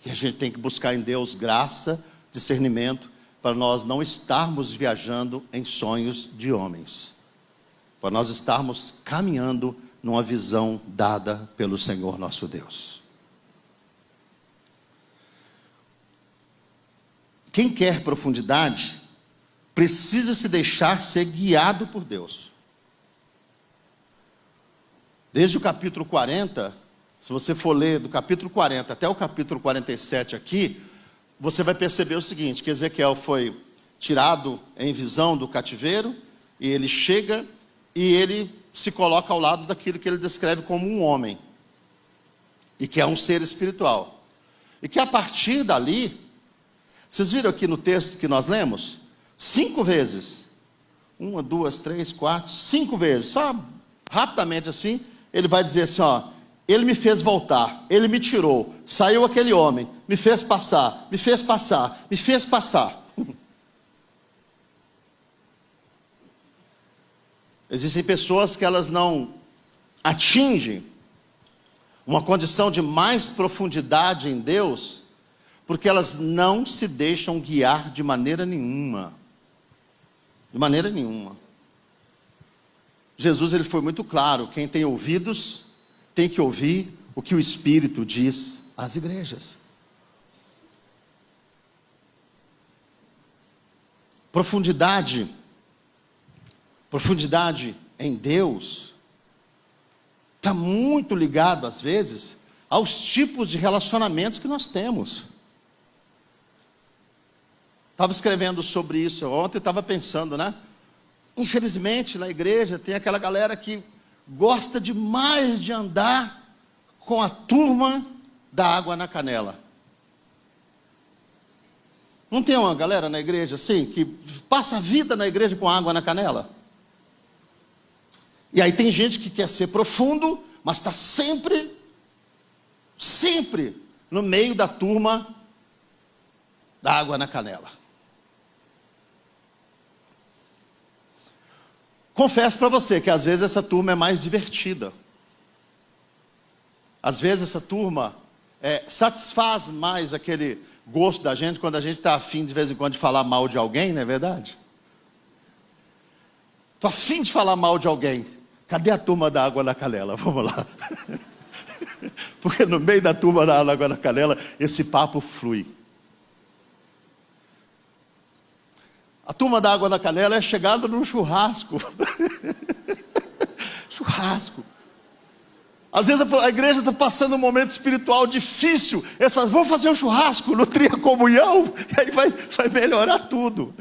E a gente tem que buscar em Deus graça, discernimento, para nós não estarmos viajando em sonhos de homens, para nós estarmos caminhando numa visão dada pelo Senhor nosso Deus. Quem quer profundidade precisa se deixar ser guiado por Deus. Desde o capítulo 40, se você for ler do capítulo 40 até o capítulo 47 aqui, você vai perceber o seguinte, que Ezequiel foi tirado em visão do cativeiro, e ele chega e ele se coloca ao lado daquilo que ele descreve como um homem, e que é um ser espiritual. E que a partir dali, vocês viram aqui no texto que nós lemos? 5 vezes. 1, 2, 3, 4, 5 vezes. Só rapidamente assim, ele vai dizer assim, ó, ele me fez voltar, ele me tirou, saiu aquele homem, me fez passar, me fez passar, me fez passar. Existem pessoas que elas não atingem uma condição de mais profundidade em Deus, porque elas não se deixam guiar de maneira nenhuma. De maneira nenhuma. Jesus, ele foi muito claro, quem tem ouvidos tem que ouvir o que o Espírito diz às igrejas. Profundidade em Deus está muito ligado, às vezes, aos tipos de relacionamentos que nós temos. Estava escrevendo sobre isso ontem, estava pensando, né? Infelizmente, na igreja tem aquela galera que gosta demais de andar com a turma da água na canela. Não tem uma galera na igreja assim, que passa a vida na igreja com água na canela? E aí tem gente que quer ser profundo, mas está sempre no meio da turma da água na canela. Confesso para você que às vezes essa turma é mais divertida. Às vezes essa turma satisfaz mais aquele gosto da gente, quando a gente está afim de vez em quando de falar mal de alguém, não é verdade? Estou afim de falar mal de alguém. Cadê a turma da água na canela? Vamos lá. Porque no meio da turma da água na canela, esse papo flui. A turma da água na canela é chegada num churrasco. Churrasco. Às vezes a igreja está passando um momento espiritual difícil. Eles falam, vamos fazer um churrasco, nutrir a comunhão, e aí vai melhorar tudo.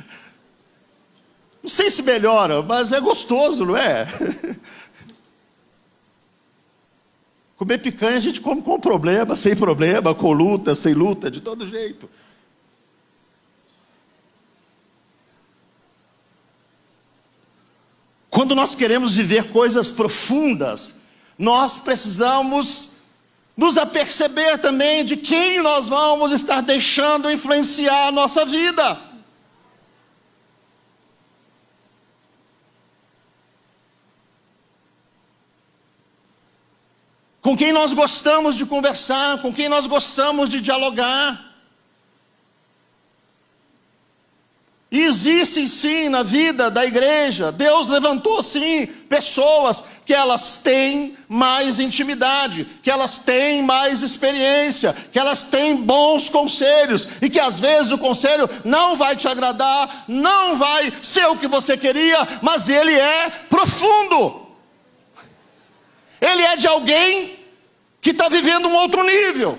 Não sei se melhora, mas é gostoso, não é? Comer picanha a gente come com problema, sem problema, com luta, sem luta, de todo jeito. Quando nós queremos viver coisas profundas, nós precisamos nos aperceber também de quem nós vamos estar deixando influenciar a nossa vida. Com quem nós gostamos de conversar, com quem nós gostamos de dialogar. E existem sim na vida da igreja, Deus levantou sim pessoas que elas têm mais intimidade, que elas têm mais experiência, que elas têm bons conselhos, e que às vezes o conselho não vai te agradar, não vai ser o que você queria, mas ele é profundo. Ele é de alguém que está vivendo um outro nível.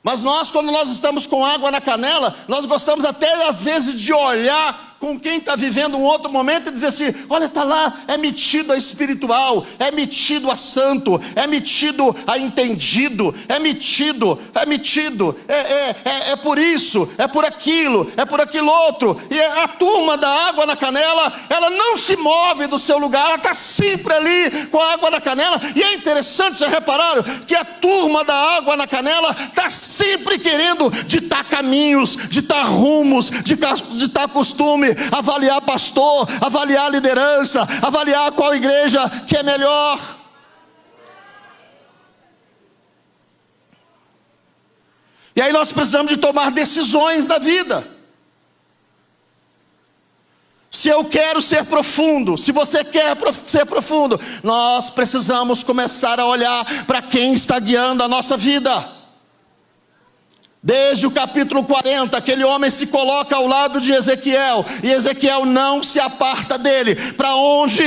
Mas nós, quando nós estamos com água na canela, nós gostamos até às vezes de olhar com quem está vivendo um outro momento e dizer assim, olha, está lá, é metido a espiritual, é metido a santo, é metido a entendido, é metido, é por isso, é por aquilo outro. E a turma da água na canela, ela não se move do seu lugar, ela está sempre ali com a água na canela. E é interessante, vocês repararam, que a turma da água na canela está sempre querendo ditar caminhos, ditar rumos, ditar costume, avaliar pastor, avaliar liderança, avaliar qual igreja que é melhor. E aí nós precisamos de tomar decisões na vida. Se eu quero ser profundo, se você quer ser profundo, nós precisamos começar a olhar para quem está guiando a nossa vida. Desde o capítulo 40, aquele homem se coloca ao lado de Ezequiel, e Ezequiel não se aparta dele. Para onde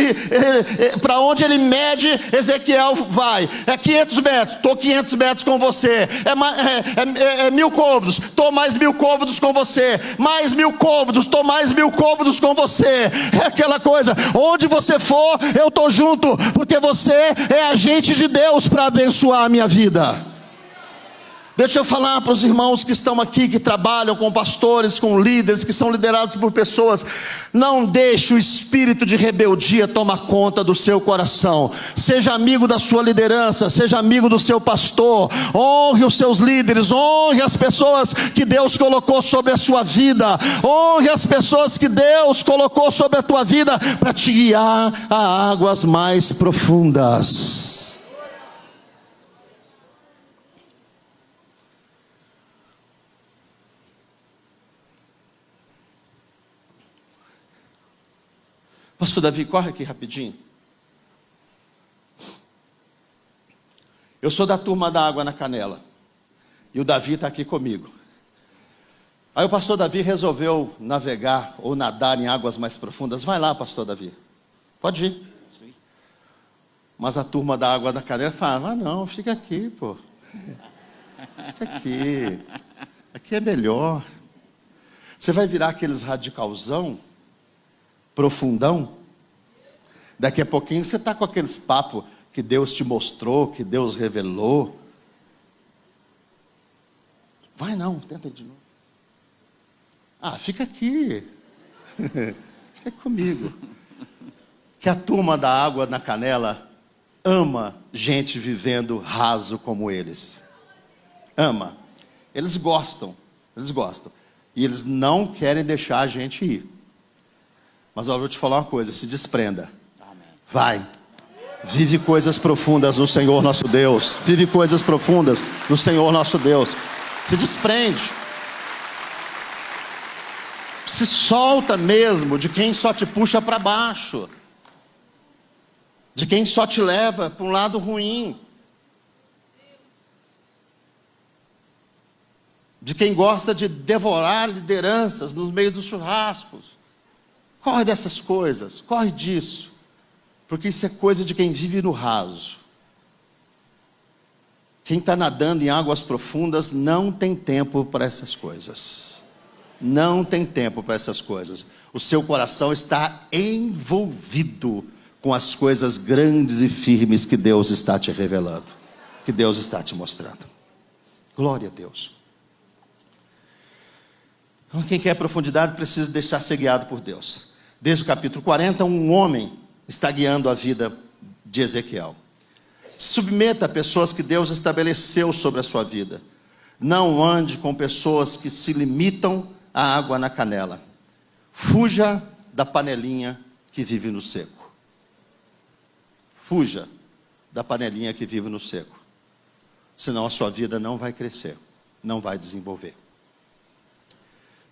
ele mede, Ezequiel vai. É 500 metros, estou 500 metros com você. É 1000 côvados, estou mais 1000 côvados com você. Mais 1000 côvados, estou mais 1000 côvados com você. É aquela coisa, onde você for, eu estou junto, porque você é agente de Deus para abençoar a minha vida. Deixa eu falar para os irmãos que estão aqui, que trabalham com pastores, com líderes, que são liderados por pessoas. Não deixe o espírito de rebeldia tomar conta do seu coração. Seja amigo da sua liderança, seja amigo do seu pastor. Honre os seus líderes, honre as pessoas que Deus colocou sobre a sua vida. Honre as pessoas que Deus colocou sobre a tua vida para te guiar a águas mais profundas. Pastor Davi, corre aqui rapidinho. Eu sou da turma da água na canela. E o Davi está aqui comigo. Aí o pastor Davi resolveu navegar ou nadar em águas mais profundas. Vai lá, pastor Davi. Pode ir. Mas a turma da água na canela fala, não, fica aqui, pô. Fica aqui. Aqui é melhor. Você vai virar aqueles radicalzão, profundão. Daqui a pouquinho você está com aqueles papos que Deus te mostrou, que Deus revelou. Vai não, tenta de novo. Ah, fica aqui. Fica comigo. Que a turma da água na canela ama gente vivendo raso como eles. Ama. Eles gostam. E eles não querem deixar a gente ir. Mas eu vou te falar uma coisa, se desprenda. Vai. Vive coisas profundas no Senhor nosso Deus. Vive coisas profundas no Senhor nosso Deus. Se desprende. Se solta mesmo de quem só te puxa para baixo. De quem só te leva para um lado ruim. De quem gosta de devorar lideranças nos meios dos churrascos. Corre dessas coisas, corre disso. Porque isso é coisa de quem vive no raso. Quem está nadando em águas profundas não tem tempo para essas coisas. Não tem tempo para essas coisas. O seu coração está envolvido com as coisas grandes e firmes que Deus está te revelando. Que Deus está te mostrando. Glória a Deus. Então, quem quer profundidade precisa deixar ser guiado por Deus. Desde o capítulo 40, um homem está guiando a vida de Ezequiel. Se submeta a pessoas que Deus estabeleceu sobre a sua vida. Não ande com pessoas que se limitam à água na canela. Fuja da panelinha que vive no seco. Fuja da panelinha que vive no seco. Senão a sua vida não vai crescer, não vai desenvolver.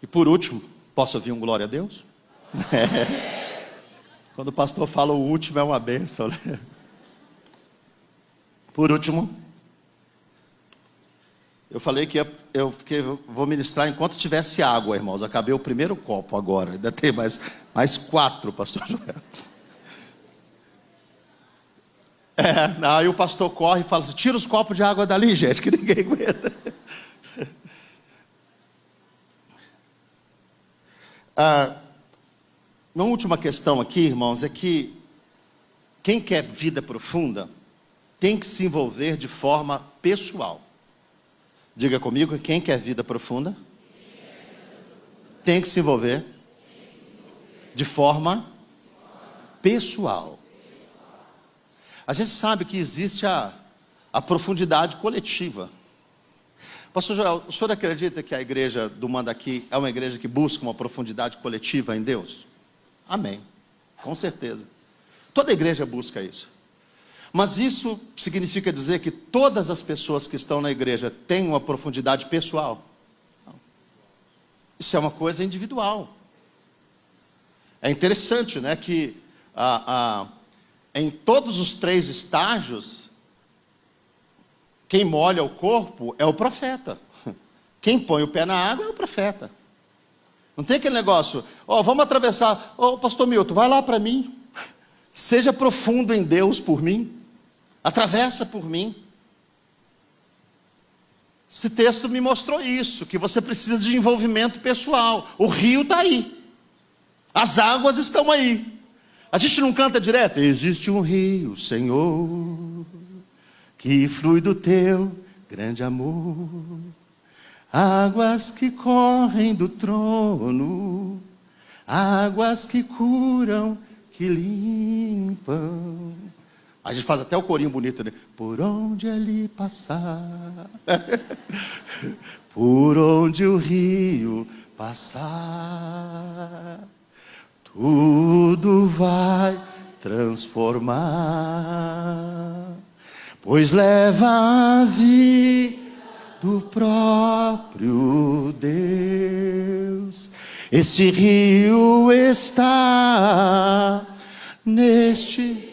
E por último, posso ouvir um glória a Deus? Quando o pastor fala o último é uma bênção, né? Por último, eu falei que eu vou ministrar enquanto tivesse água, irmãos. Acabei o primeiro copo agora, ainda tem mais 4, pastor Joel. Aí o pastor corre e fala assim, tira os copos de água dali, gente, que ninguém aguenta. Uma última questão aqui, irmãos, é que quem quer vida profunda tem que se envolver de forma pessoal. Diga comigo, quem quer vida profunda tem que se envolver de forma pessoal. A gente sabe que existe a profundidade coletiva. Pastor Joel, o senhor acredita que a igreja do Mandaqui é uma igreja que busca uma profundidade coletiva em Deus? Amém, com certeza. Toda igreja busca isso. Mas isso significa dizer que todas as pessoas que estão na igreja têm uma profundidade pessoal? Não. Isso é uma coisa individual. É interessante, né, que em todos os 3 estágios, quem molha o corpo é o profeta. Quem põe o pé na água é o profeta. Não tem aquele negócio, vamos atravessar, pastor Milton, vai lá para mim. Seja profundo em Deus por mim. Atravessa por mim. Esse texto me mostrou isso, que você precisa de envolvimento pessoal. O rio está aí. As águas estão aí. A gente não canta direto, existe um rio, Senhor, que flui do teu grande amor. Águas que correm do trono, águas que curam, que limpam. A gente faz até o corinho bonito, né? Por onde ele passar, por onde o rio passar, tudo vai transformar, pois leva a vida do próprio Deus. Esse rio está neste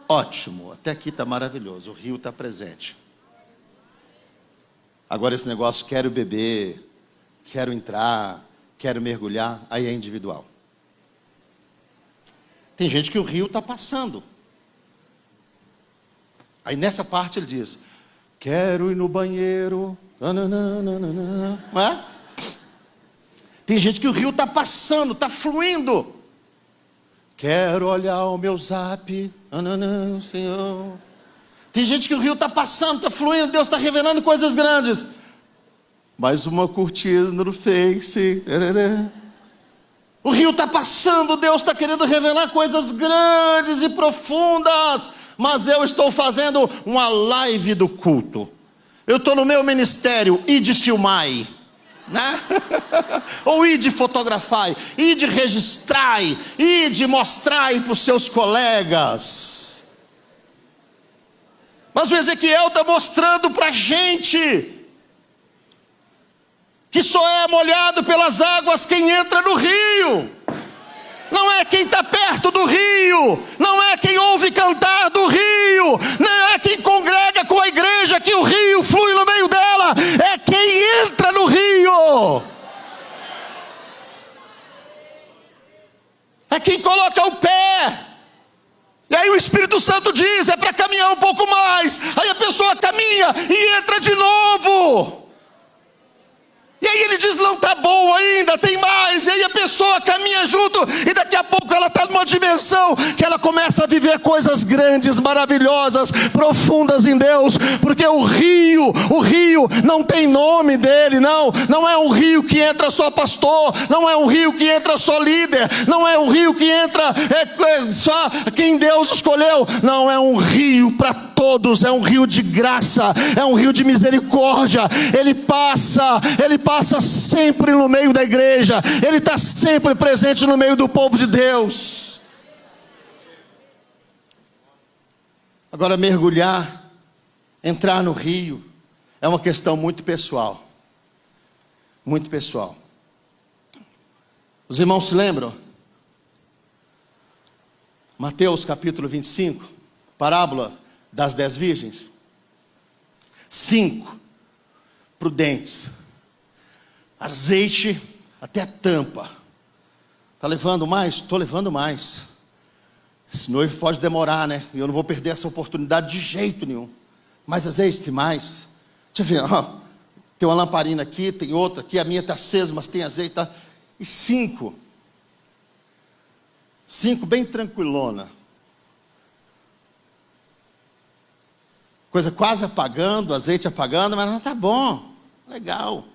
ótimo, até aqui está maravilhoso, o rio está presente. Agora esse negócio, quero beber, quero entrar, quero mergulhar, aí é individual. Tem gente que o rio está passando. Aí nessa parte ele diz, quero ir no banheiro, nananana, não é? Tem gente que o rio está passando, está fluindo. Quero olhar o meu zap, Senhor. Tem gente que o rio está passando, está fluindo, Deus está revelando coisas grandes. Mais uma curtida no Face. O rio está passando, Deus está querendo revelar coisas grandes e profundas. Mas eu estou fazendo uma live do culto. Eu estou no meu ministério, ide filmai, né? Ou ide fotografai, ide registrai, ide mostrai para os seus colegas. Mas o Ezequiel está mostrando para a gente que só é molhado pelas águas quem entra no rio. Não é quem está perto do rio, não é quem ouve cantar do rio, não é quem congrega com a igreja que o rio flui no meio dela, é quem entra no rio. É quem coloca o pé. E aí o Espírito Santo diz, é para caminhar um pouco mais. Aí a pessoa caminha e entra de novo. E aí ele diz, não está bom ainda, tem mais. E aí a pessoa caminha junto, e daqui a pouco ela está numa dimensão que ela começa a viver coisas grandes, maravilhosas, profundas em Deus. Porque o rio não tem nome dele, não é um rio que entra só pastor, não é um rio que entra só líder, não é um rio que entra só quem Deus escolheu. Não, é um rio para todos, é um rio de graça, é um rio de misericórdia. Ele passa sempre no meio da igreja, ele está sempre presente no meio do povo de Deus. Agora, mergulhar, entrar no rio, é uma questão muito pessoal. Muito pessoal. Os irmãos se lembram? Mateus capítulo 25, parábola das 10 virgens. 5 prudentes, azeite até a tampa. Está levando mais? Estou levando mais. Esse noivo pode demorar, né? E eu não vou perder essa oportunidade de jeito nenhum. Mais azeite, tem mais. Deixa eu ver, tem uma lamparina aqui, tem outra aqui, a minha está acesa, mas tem azeite. Tá? E 5 bem tranquilona. Coisa quase apagando, azeite apagando, mas não está bom, legal.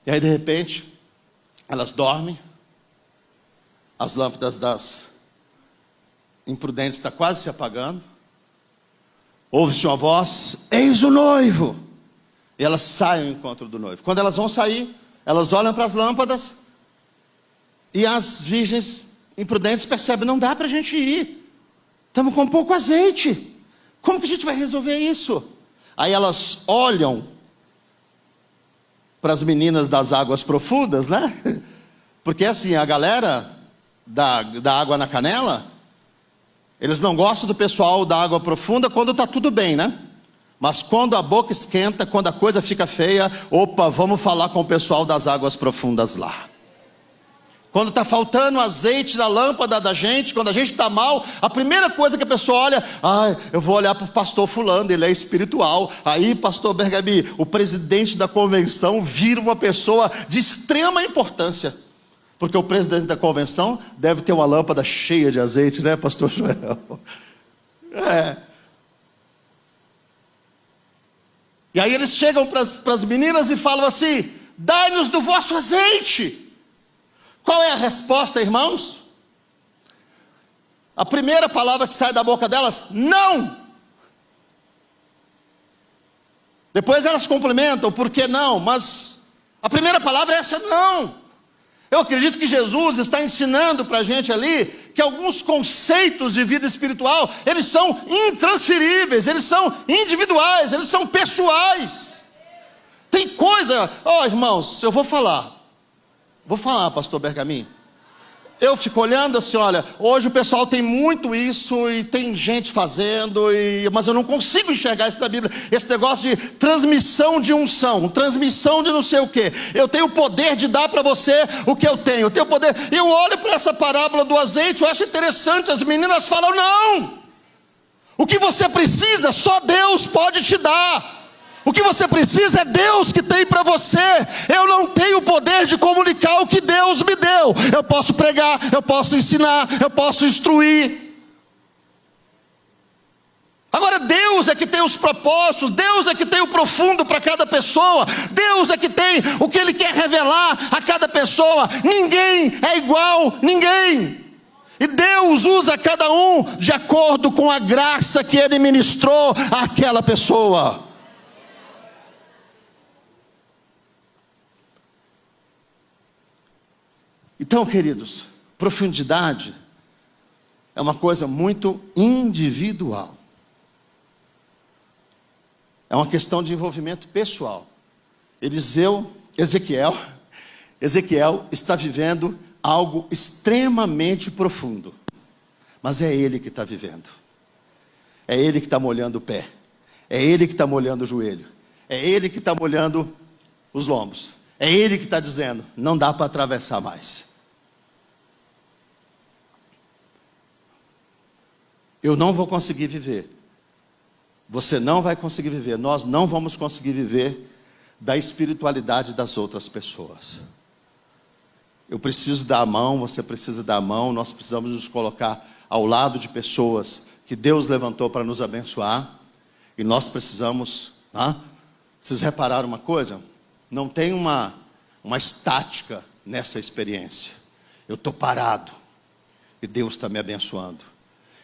E aí de repente, elas dormem, as lâmpadas das imprudentes estão quase se apagando, ouve-se uma voz, eis o noivo, e elas saem ao encontro do noivo. Quando elas vão sair, elas olham para as lâmpadas, e as virgens imprudentes percebem, não dá para a gente ir, estamos com pouco azeite, como que a gente vai resolver isso? Aí elas olham para as meninas das águas profundas, né? Porque assim, a galera da água na canela, eles não gostam do pessoal da água profunda quando está tudo bem, né? Mas quando a boca esquenta, quando a coisa fica feia, opa, vamos falar com o pessoal das águas profundas lá. Quando está faltando azeite na lâmpada da gente, quando a gente está mal, a primeira coisa que a pessoa olha, eu vou olhar para o pastor fulano, ele é espiritual. Aí, pastor Bergabi, o presidente da convenção vira uma pessoa de extrema importância. Porque o presidente da convenção deve ter uma lâmpada cheia de azeite, né, pastor Joel? E aí eles chegam para as meninas e falam assim: dai-nos do vosso azeite. Qual é a resposta, irmãos? A primeira palavra que sai da boca delas: não. Depois elas complementam, por que não? Mas a primeira palavra é essa: não. Eu acredito que Jesus está ensinando para a gente ali que alguns conceitos de vida espiritual, eles são intransferíveis, eles são individuais, eles são pessoais. Tem coisa, irmãos, eu vou falar, pastor Bergamin. Eu fico olhando assim, olha, hoje o pessoal tem muito isso e tem gente fazendo, mas eu não consigo enxergar isso na Bíblia. Esse negócio de transmissão de unção, transmissão de não sei o quê. Eu tenho o poder de dar para você o que eu tenho. Eu tenho o poder. Eu olho para essa parábola do azeite, eu acho interessante. As meninas falam: não. O que você precisa, só Deus pode te dar. O que você precisa é Deus que tem para você. Eu não tenho o poder de comunicar o que Deus me deu. Eu posso pregar, eu posso ensinar, eu posso instruir. Agora Deus é que tem os propósitos, Deus é que tem o profundo para cada pessoa, Deus é que tem o que Ele quer revelar a cada pessoa. Ninguém é igual, ninguém. E Deus usa cada um de acordo com a graça que Ele ministrou àquela pessoa. Então, queridos, profundidade é uma coisa muito individual. É uma questão de envolvimento pessoal. Ezequiel está vivendo algo extremamente profundo. Mas é ele que está vivendo. É ele que está molhando o pé. É ele que está molhando o joelho. É ele que está molhando os lombos. É ele que está dizendo: não dá para atravessar mais. Eu não vou conseguir viver. Você não vai conseguir viver. Nós não vamos conseguir viver da espiritualidade das outras pessoas. Eu preciso dar a mão, você precisa dar a mão. Nós precisamos nos colocar ao lado de pessoas que Deus levantou para nos abençoar. E nós precisamos... Vocês repararam uma coisa? Não tem uma estática nessa experiência. Eu estou parado e Deus está me abençoando.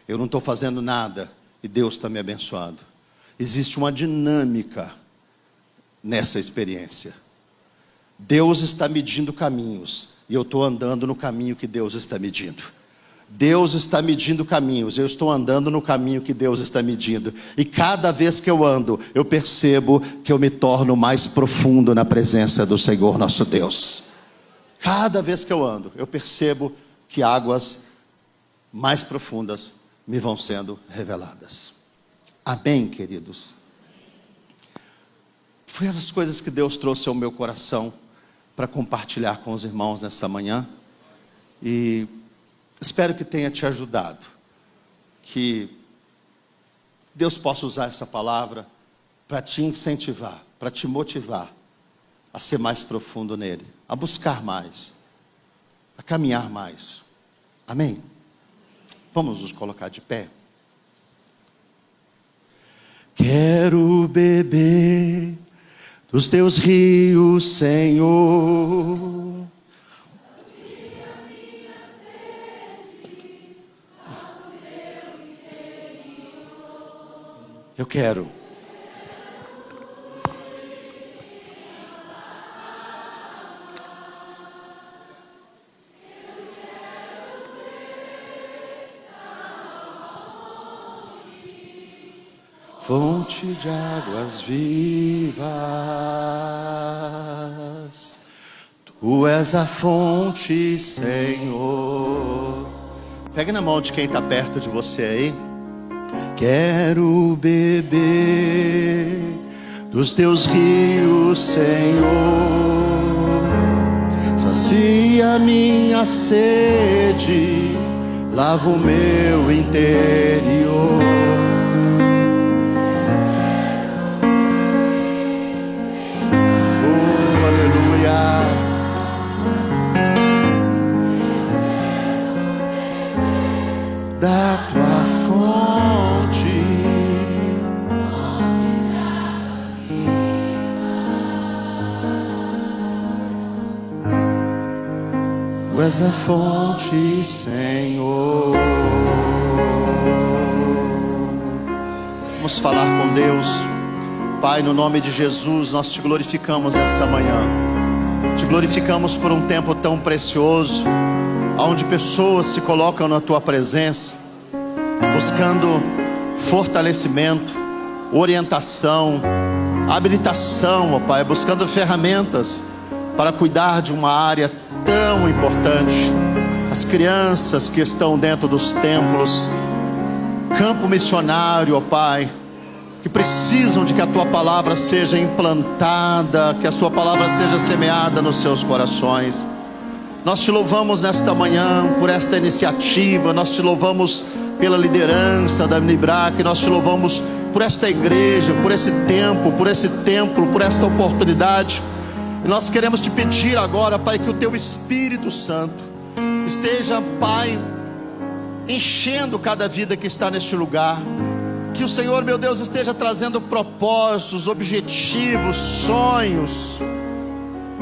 Eu não estou fazendo nada e Deus está me abençoando. Existe uma dinâmica nessa experiência. Deus está medindo caminhos e eu estou andando no caminho que Deus está medindo. Deus está medindo caminhos, eu estou andando no caminho que Deus está medindo. E cada vez que eu ando, eu percebo que eu me torno mais profundo na presença do Senhor nosso Deus. Cada vez que eu ando, eu percebo que águas mais profundas me vão sendo reveladas. Amém, queridos? Foi uma das coisas que Deus trouxe ao meu coração para compartilhar com os irmãos nessa manhã. E espero que tenha te ajudado. Que Deus possa usar essa palavra para te incentivar, para te motivar a ser mais profundo nele, a buscar mais, a caminhar mais. Amém? Vamos nos colocar de pé. Quero beber dos teus rios, Senhor. Eu quero. fonte de águas vivas. Tu és a fonte, Senhor. Pega na mão de quem está perto de você aí. Quero beber dos teus rios, Senhor. Sacia minha sede, lava o meu interior. Oh, aleluia. Da tua fonte, tu és a fonte, Senhor. Vamos falar com Deus. Pai, no nome de Jesus, nós te glorificamos nessa manhã. Te glorificamos por um tempo tão precioso, onde pessoas se colocam na tua presença, buscando fortalecimento, orientação, habilitação, ó Pai, buscando ferramentas para cuidar de uma área tão importante. As crianças que estão dentro dos templos, campo missionário, ó Pai, que precisam de que a tua palavra seja implantada, que a sua palavra seja semeada nos seus corações. Nós te louvamos nesta manhã por esta iniciativa, nós te louvamos pela liderança da Unibrac, nós te louvamos por esta igreja, por esse tempo, por esse templo, por esta oportunidade. E nós queremos te pedir agora, Pai, que o teu Espírito Santo esteja, Pai, enchendo cada vida que está neste lugar. Que o Senhor, meu Deus, esteja trazendo propósitos, objetivos, sonhos.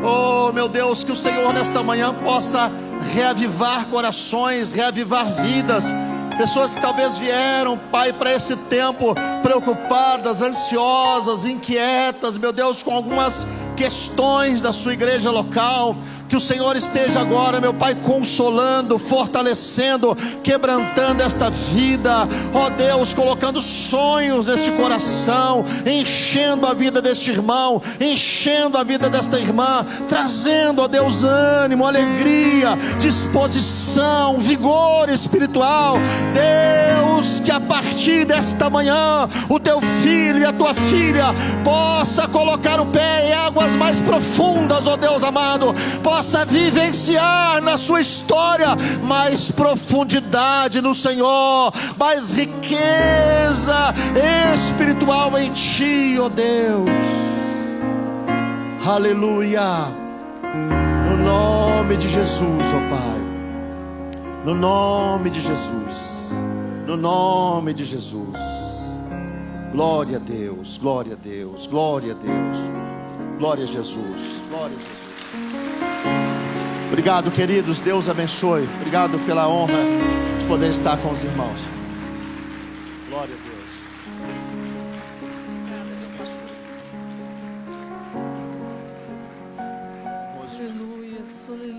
Oh, meu Deus, que o Senhor nesta manhã possa reavivar corações, reavivar vidas. Pessoas que talvez vieram, Pai, para esse tempo preocupadas, ansiosas, inquietas, meu Deus, com algumas questões da sua igreja local. Que o Senhor esteja agora, meu Pai, consolando, fortalecendo, quebrantando esta vida, ó Deus, colocando sonhos neste coração, enchendo a vida deste irmão, enchendo a vida desta irmã, trazendo, ó Deus, ânimo, alegria, disposição, vigor espiritual. Deus, que a partir desta manhã o teu filho e a tua filha possa colocar o pé em águas mais profundas, ó Deus amado, possa vivenciar na sua história mais profundidade no Senhor, mais riqueza espiritual em ti, ó Deus. Aleluia. No nome de Jesus, ó Pai, no nome de Jesus, no nome de Jesus. Glória a Deus, glória a Deus, glória a Deus, glória a Jesus, glória a Jesus. Obrigado, queridos, Deus abençoe. Obrigado pela honra de poder estar com os irmãos. Glória a Deus. Aleluia.